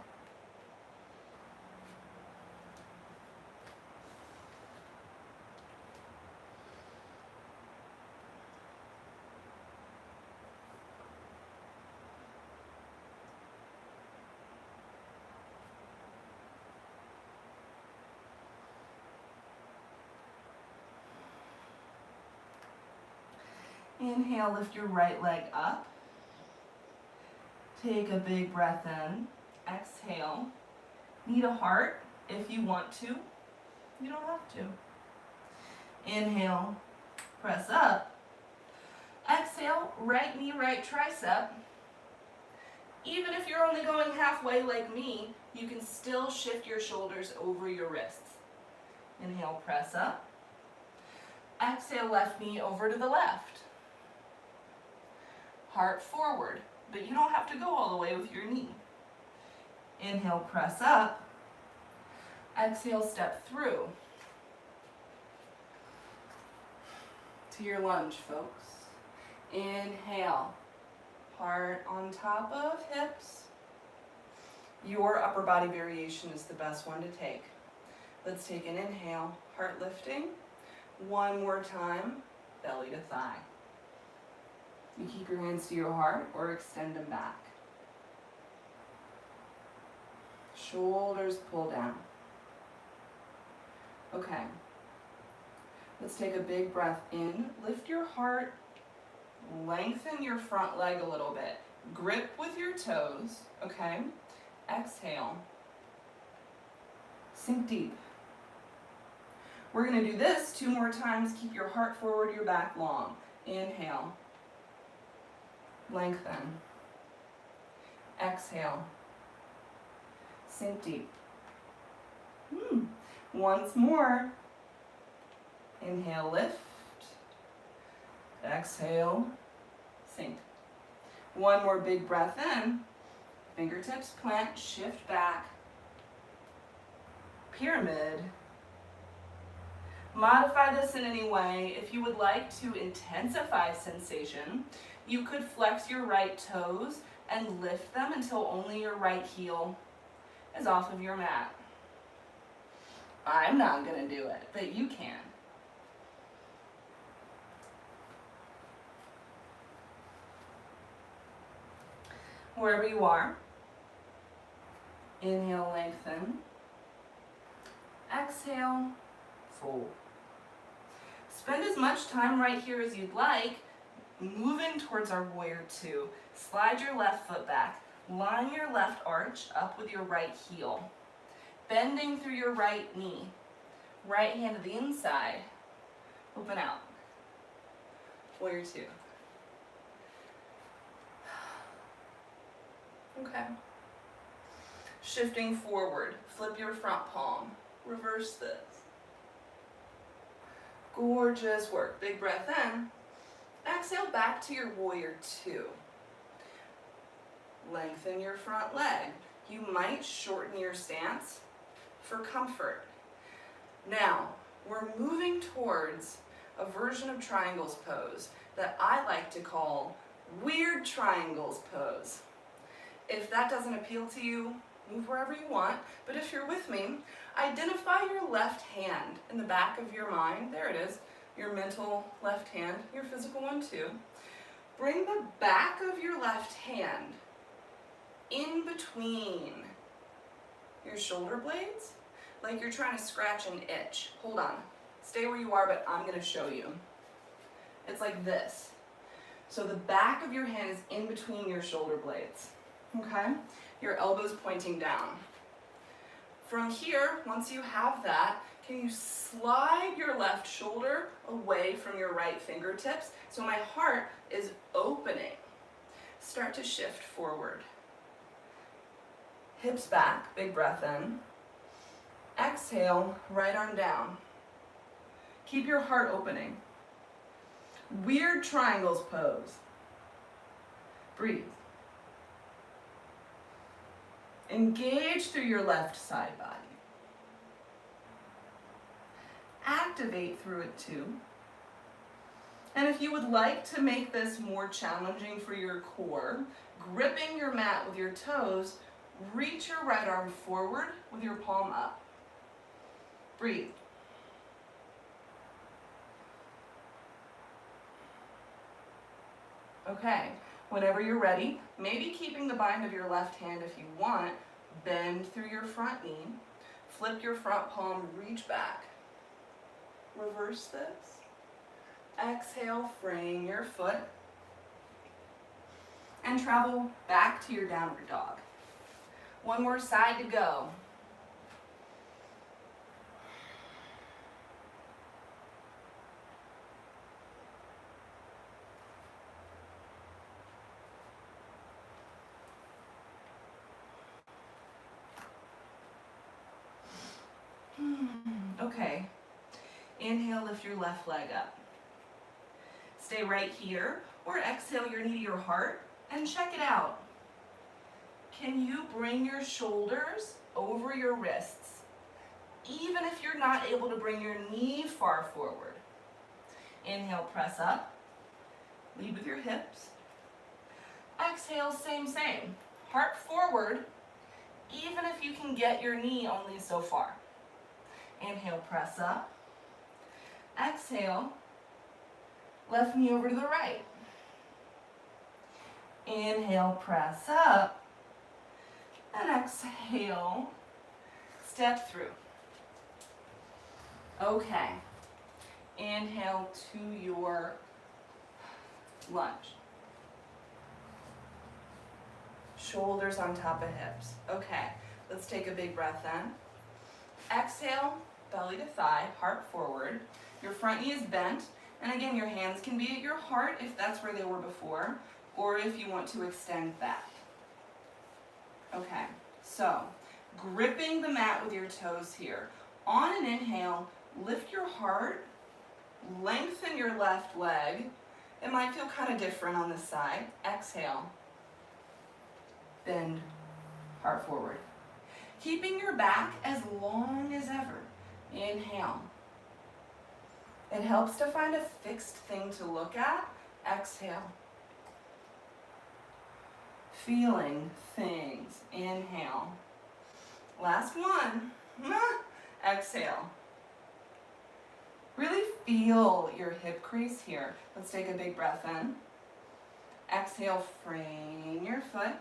Inhale, lift your right leg up. Take a big breath in. Exhale. Need a heart if you want to. You don't have to. Inhale, press up. Exhale, right knee, right tricep. Even if you're only going halfway like me, you can still shift your shoulders over your wrists. Inhale, press up. Exhale, left knee over to the left. Heart forward, but you don't have to go all the way with your knee. Inhale, press up. Exhale, step through. To your lunge, folks. Inhale, heart on top of hips. Your upper body variation is the best one to take. Let's take an inhale, heart lifting. One more time, belly to thigh. You keep your hands to your heart or extend them back. Shoulders pull down. Okay. Let's take a big breath in. Lift your heart. Lengthen your front leg a little bit. Grip with your toes, okay? Exhale. Sink deep. We're gonna do this 2 more times. Keep your heart forward, your back long. Inhale. Lengthen. Exhale. Sink deep. Once more. Inhale, lift. Exhale, sink. One more big breath in. Fingertips plant, shift back. Pyramid. Modify this in any way. If you would like to intensify sensation, you could flex your right toes and lift them until only your right heel is off of your mat. I'm not gonna do it, but you can. Wherever you are, inhale, lengthen. Exhale, fold. Spend as much time right here as you'd like, moving towards our warrior 2. Slide your left foot back. Line your left arch up with your right heel. Bending through your right knee. Right hand to the inside. Open out. Warrior 2. Okay. Shifting forward. Flip your front palm. Reverse this. Gorgeous work. Big breath in. Exhale back to your warrior 2. Lengthen your front leg. You might shorten your stance for comfort. Now, we're moving towards a version of triangles pose that I like to call weird triangles pose. If that doesn't appeal to you, move wherever you want, but if you're with me, identify your left hand in the back of your mind. There it is. your mental left hand, your physical one too. Bring the back of your left hand in between your shoulder blades, like you're trying to scratch an itch. Hold on. Stay where you are, but I'm going to show you. It's like this. So the back of your hand is in between your shoulder blades, okay? Your elbows pointing down. From here, once you have that, can you slide your left shoulder away from your right fingertips so my heart is opening? Start to shift forward. Hips back, big breath in. Exhale, right arm down. Keep your heart opening. Weird triangles pose. Breathe. Engage through your left side body. Activate through it too. And if you would like to make this more challenging for your core, gripping your mat with your toes, reach your right arm forward with your palm up. Breathe. Okay, whenever you're ready, maybe keeping the bind of your left hand if you want, bend through your front knee, flip your front palm, reach back. Reverse this. Exhale, frame your foot, and travel back to your downward dog. One more side to go. Okay, inhale, lift your left leg up. Stay right here, or exhale your knee to your heart, and check it out. Can you bring your shoulders over your wrists, even if you're not able to bring your knee far forward? Inhale, press up, lead with your hips. Exhale, same. Heart forward, even if you can get your knee only so far. Inhale, press up. Exhale, left knee over to the right. Inhale, press up. And exhale, step through. Okay. Inhale to your lunge. Shoulders on top of hips. Okay, let's take a big breath in. Exhale, belly to thigh, heart forward. Your front knee is bent. And again, your hands can be at your heart if that's where they were before, or if you want to extend back. Okay, so gripping the mat with your toes here. On an inhale, lift your heart, lengthen your left leg. It might feel kind of different on this side. Exhale, bend, heart forward. Keeping your back as long as ever. Inhale. It helps to find a fixed thing to look at. Exhale. Feeling things. Inhale. Last one. Exhale. Really feel your hip crease here. Let's take a big breath in. Exhale, frame your foot.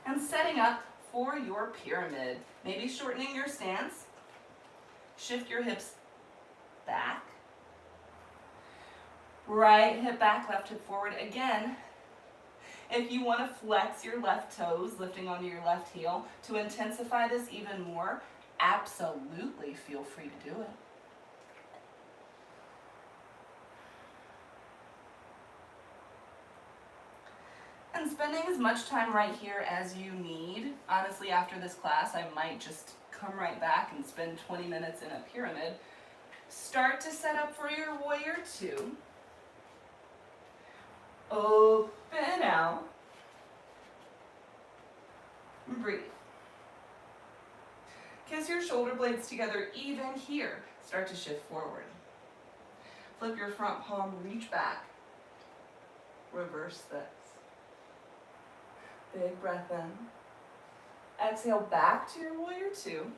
And setting up for your pyramid. Maybe shortening your stance. Shift your hips back. Right hip back, left hip forward. Again, if you want to flex your left toes, lifting onto your left heel, to intensify this even more, absolutely feel free to do it. And spending as much time right here as you need. Honestly, after this class, I might just come right back and spend 20 minutes in a pyramid. Start to set up for your warrior two. Open out. Breathe. Kiss your shoulder blades together even here. Start to shift forward. Flip your front palm, reach back. Reverse this. Big breath in. Exhale back to your warrior two.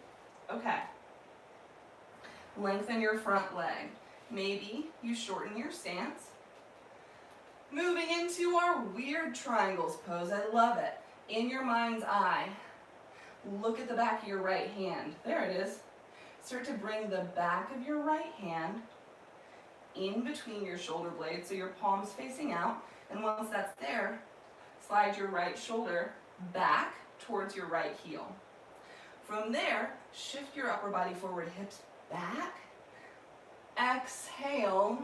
Okay. Lengthen your front leg. Maybe you shorten your stance. Moving into our weird triangles pose. I love it. In your mind's eye, look at the back of your right hand. There it is. Start to bring the back of your right hand in between your shoulder blades so your palm's facing out. And once that's there, slide your right shoulder back towards your right heel. From there, shift your upper body forward, hips back. Exhale,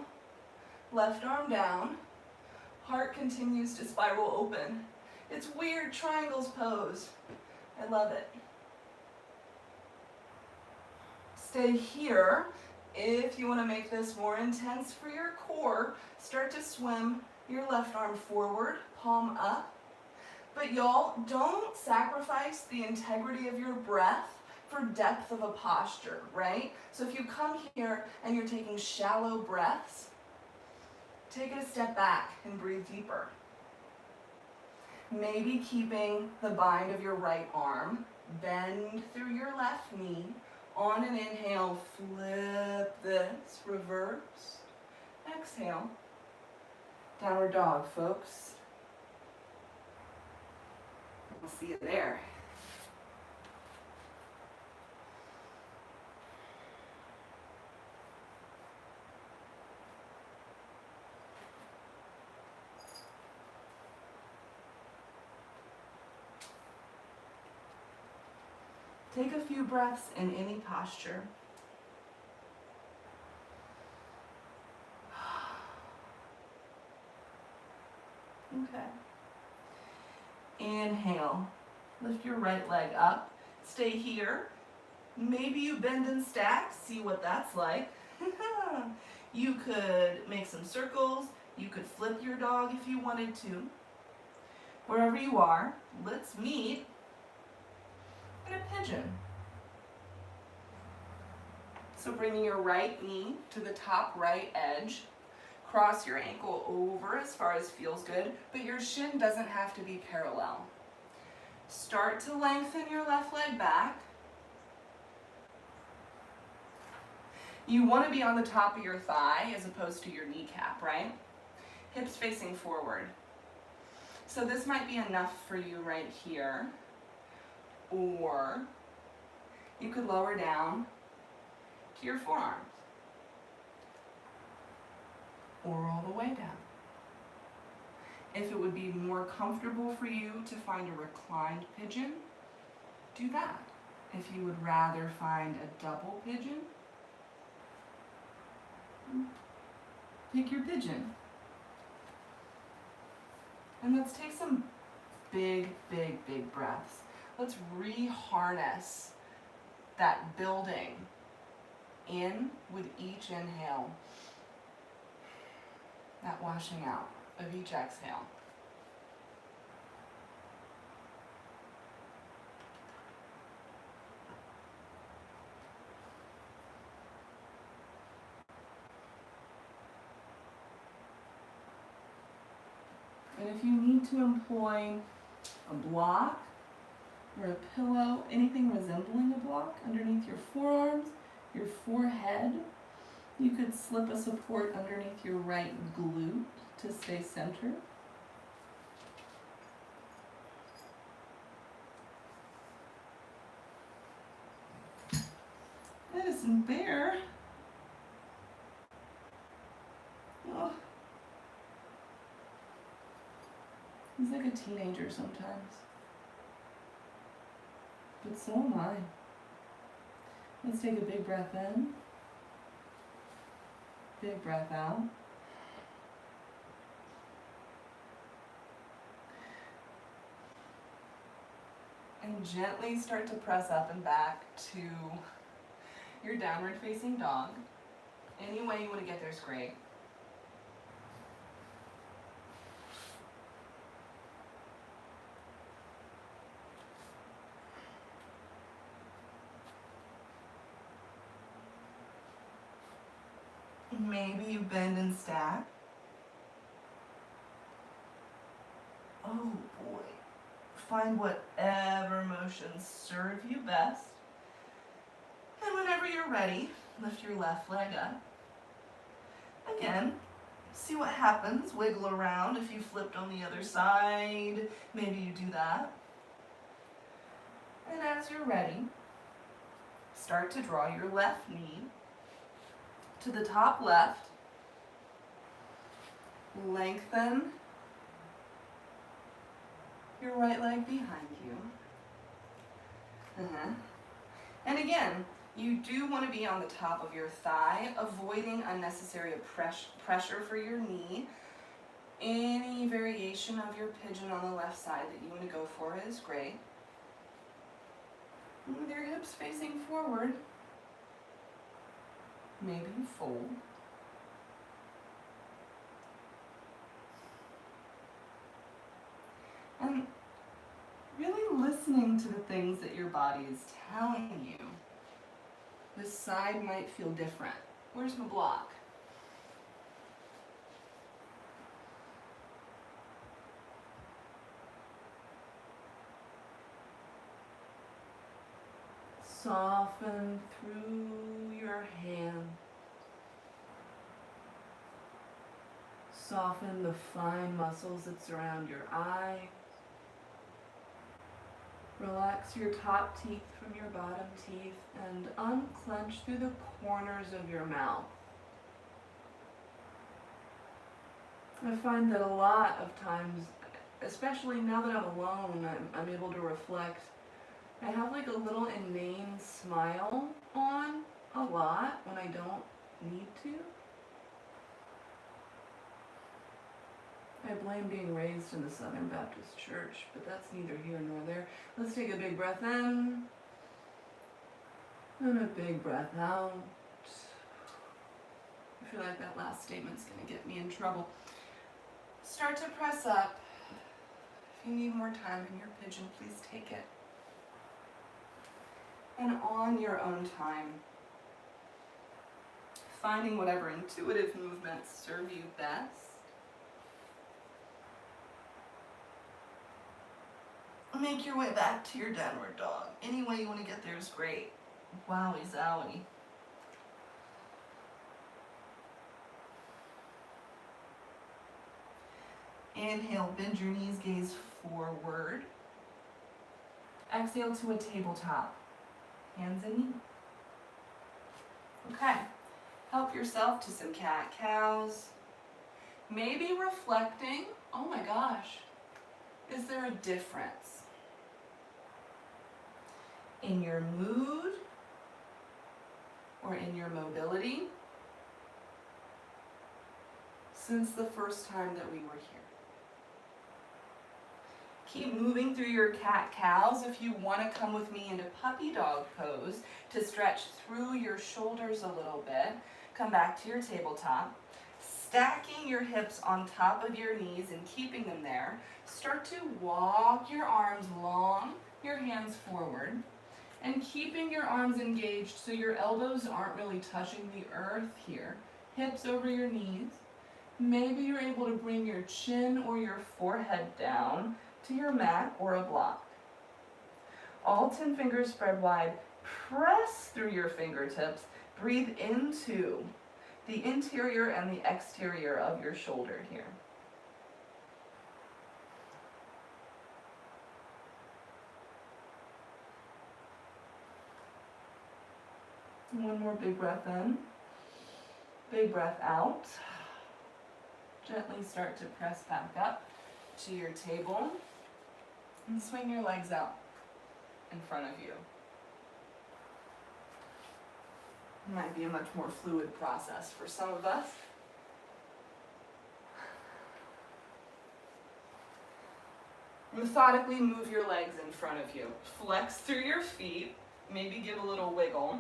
left arm down. Heart continues to spiral open. It's weird triangles pose. I love it. Stay here. If you want to make this more intense for your core, start to swim your left arm forward, palm up. But y'all, don't sacrifice the integrity of your breath for depth of a posture, right? So if you come here and you're taking shallow breaths, take it a step back and breathe deeper. Maybe keeping the bind of your right arm, bend through your left knee. On an inhale, flip this, reverse. Exhale. Downward dog, folks. We'll see you there. Take a few breaths in any posture. Okay. Inhale. Lift your right leg up. Stay here. Maybe you bend and stack. See what that's like. You could make some circles. You could flip your dog if you wanted to. Wherever you are, let's meet in a pigeon. So bringing your right knee to the top right edge. Cross your ankle over as far as feels good, but your shin doesn't have to be parallel. Start to lengthen your left leg back. You want to be on the top of your thigh as opposed to your kneecap, right? Hips facing forward. So this might be enough for you right here. Or you could lower down to your forearms. Or all the way down. If it would be more comfortable for you to find a reclined pigeon, do that. If you would rather find a double pigeon, pick your pigeon. And let's take some big, big, big breaths. Let's re-harness that building in with each inhale. That washing out of each exhale. And if you need to employ a block or a pillow, anything resembling a block underneath your forearms, your forehead, you could slip a support underneath your right glute to stay centered. Edison Bear. Oh. He's like a teenager sometimes. But so am I. Let's take a big breath in. Big breath out. And gently start to press up and back to your downward facing dog. Any way you want to get there is great. Maybe you bend and stack. Oh boy. Find whatever motions serve you best. And whenever you're ready, Lift your left leg up. Again, see what happens. Wiggle around. If you flipped on the other side, maybe you do that. And as you're ready, start to draw your left knee to the top left. Lengthen your right leg behind you. And again, you do want to be on the top of your thigh, avoiding unnecessary pressure for your knee. Any variation of your pigeon on the left side that you want to go for is great. With your hips facing forward, maybe fold. And really listening to the things that your body is telling you. This side might feel different. Where's my block? Soften through your hand. Soften the fine muscles that surround your eye. Relax your top teeth from your bottom teeth and unclench through the corners of your mouth. I find that a lot of times, especially now that I'm alone, I'm able to reflect. I have like a little inane smile on a lot when I don't need to. I blame being raised in the Southern Baptist Church, but that's neither here nor there. Let's take a big breath in, and a big breath out. I feel like that last statement's going to get me in trouble. Start to press up. If you need more time in your pigeon, please take it. And on your own time, finding whatever intuitive movements serve you best. Make your way back to your downward dog. Any way you want to get there is great. Wowie zowie. Inhale, bend your knees, gaze forward. Exhale to a tabletop. Hands and knees. Okay. Help yourself to some cat-cows. Maybe reflecting, oh my gosh, is there a difference in your mood or in your mobility since the first time that we were here? Keep moving through your cat-cows. If you want to come with me into puppy dog pose to stretch through your shoulders a little bit, come back to your tabletop. Stacking your hips on top of your knees and keeping them there. Start to walk your arms long, your hands forward, and keeping your arms engaged so your elbows aren't really touching the earth here. Hips over your knees. Maybe you're able to bring your chin or your forehead down to your mat or a block. All 10 fingers spread wide. Press through your fingertips. Breathe into the interior and the exterior of your shoulder here. One more big breath in. Big breath out. Gently start to press back up to your table and swing your legs out in front of you. It might be a much more fluid process for some of us. Methodically move your legs in front of you. Flex through your feet. Maybe give a little wiggle.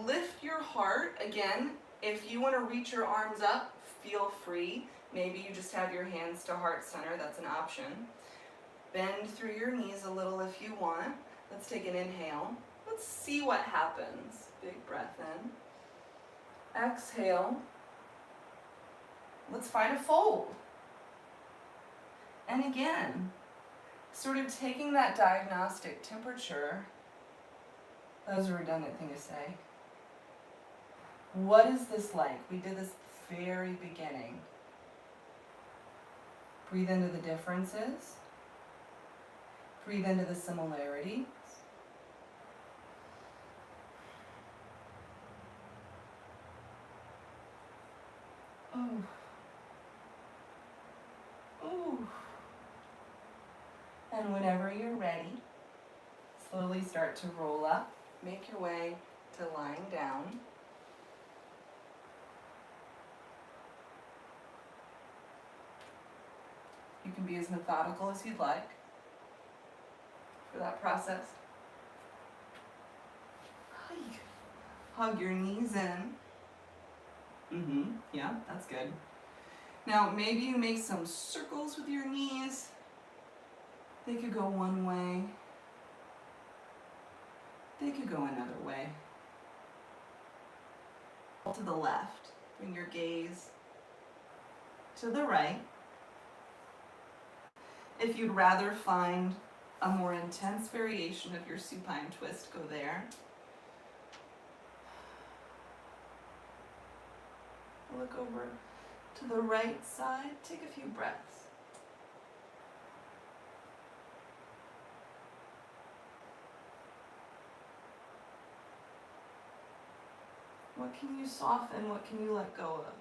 Lift your heart. Again, if you want to reach your arms up, feel free. Maybe you just have your hands to heart center. That's an option. Bend through your knees a little if you want. Let's take an inhale. Let's see what happens. Big breath in. Exhale. Let's find a fold. And again, sort of taking that diagnostic temperature That was a redundant thing to say. What is this like? We did this at the very beginning. Breathe into the differences. Breathe into the similarities. Ooh. Ooh. And whenever you're ready, slowly start to roll up. Make your way to lying down. You can be as methodical as you'd like for that process. Hug your knees in. Yeah, that's good. Now, maybe you make some circles with your knees. They could go one way. They could go another way. To the left. Bring your gaze to the right. If you'd rather find a more intense variation of your supine twist, go there. Look over to the right side. Take a few breaths. What can you soften? What can you let go of?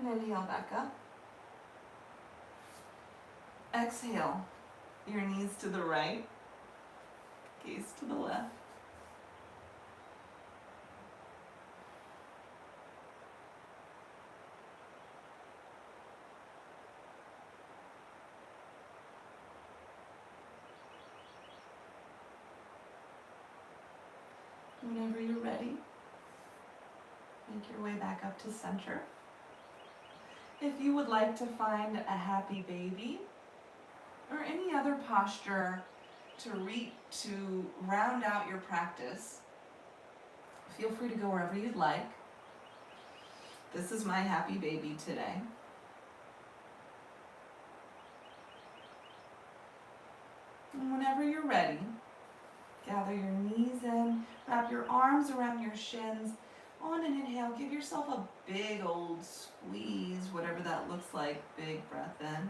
And inhale back up. Exhale. Your knees to the right. Gaze to the left. Whenever you're ready, make your way back up to center. If you would like to find a happy baby or any other posture to round out your practice, feel free to go wherever you'd like. This is my happy baby today. And whenever you're ready, gather your knees in, wrap your arms around your shins. On an inhale, give yourself a big old squeeze, whatever that looks like. Big breath in.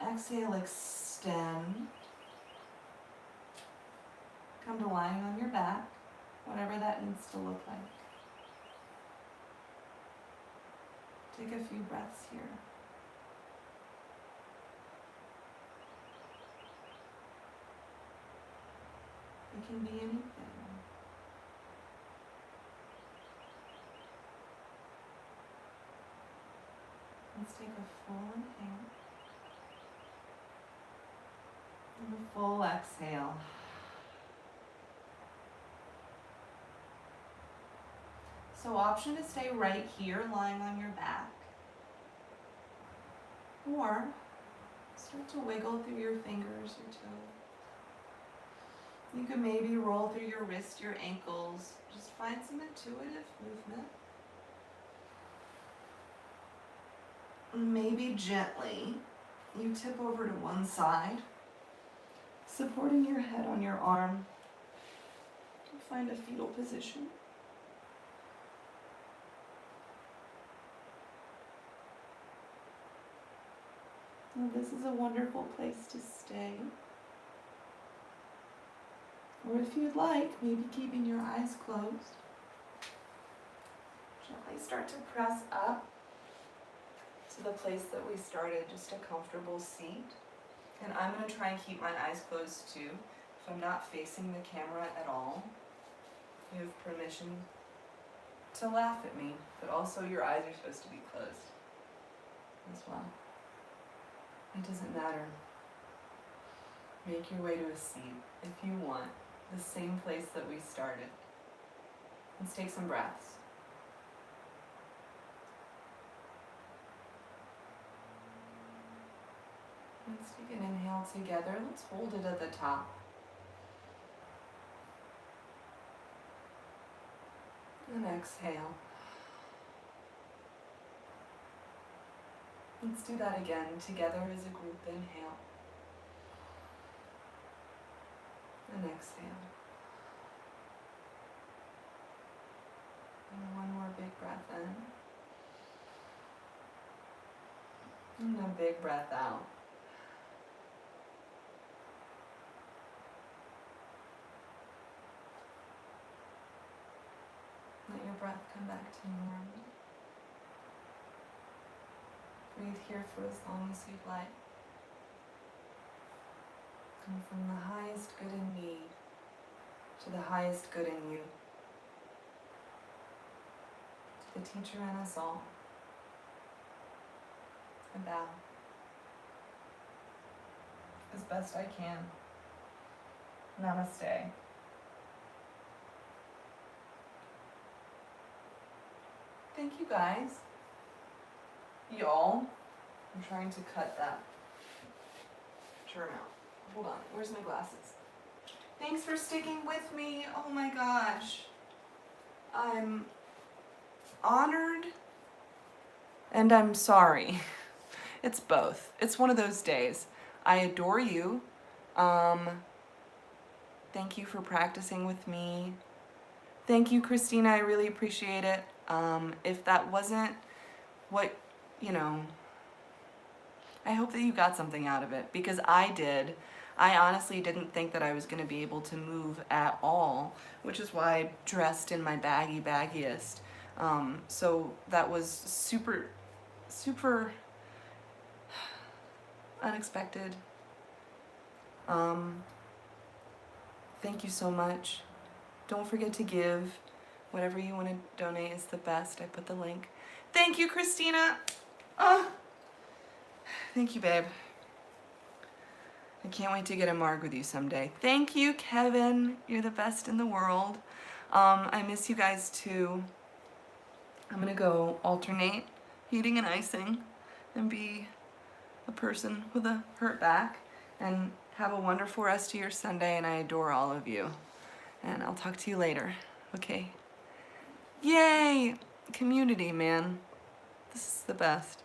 Exhale, extend. Come to lying on your back, whatever that needs to look like. Take a few breaths here. It can be anything. Let's take a full inhale and a full exhale. So option to stay right here, lying on your back. Or start to wiggle through your fingers, your toes. You can maybe roll through your wrists, your ankles. Just find some intuitive movement. Maybe gently, you tip over to one side, supporting your head on your arm. Find a fetal position. Now, this is a wonderful place to stay. Or if you'd like, maybe keeping your eyes closed. Gently start to press up to the place that we started, just a comfortable seat. And I'm going to try and keep my eyes closed too. If I'm not facing the camera at all, you have permission to laugh at me, but also your eyes are supposed to be closed as well. It doesn't matter. Make your way to a seat if you want, the same place that we started. Let's take some breaths. Let's take an inhale together. Let's hold it at the top. And exhale. Let's do that again together as a group. Inhale. And exhale. And one more big breath in. And a big breath out. Let your breath come back to normal. Breathe here for as long as you'd like. And from the highest good in me to the highest good in you, to the teacher and us all, I bow as best I can. Namaste. Thank you guys. Y'all. I'm trying to cut that germ out. Hold on, where's my glasses? Thanks for sticking with me. Oh my gosh. I'm honored and I'm sorry. It's both. It's one of those days. I adore you. Thank you for practicing with me. Thank you, Christina. I really appreciate it. If that wasn't what, I hope that you got something out of it, because I did. I honestly didn't think that I was going to be able to move at all, which is why I dressed in my baggiest. So that was super, super unexpected. Thank you so much. Don't forget to give. Whatever you want to donate is the best. I put the link. Thank you, Christina. Thank you, babe. I can't wait to get a marg with you someday. Thank you, Kevin. You're the best in the world. I miss you guys too. I'm gonna go alternate heating and icing and be a person with a hurt back, and have a wonderful rest of your Sunday, and I adore all of you. And I'll talk to you later. Okay. Yay! Community, man. This is the best.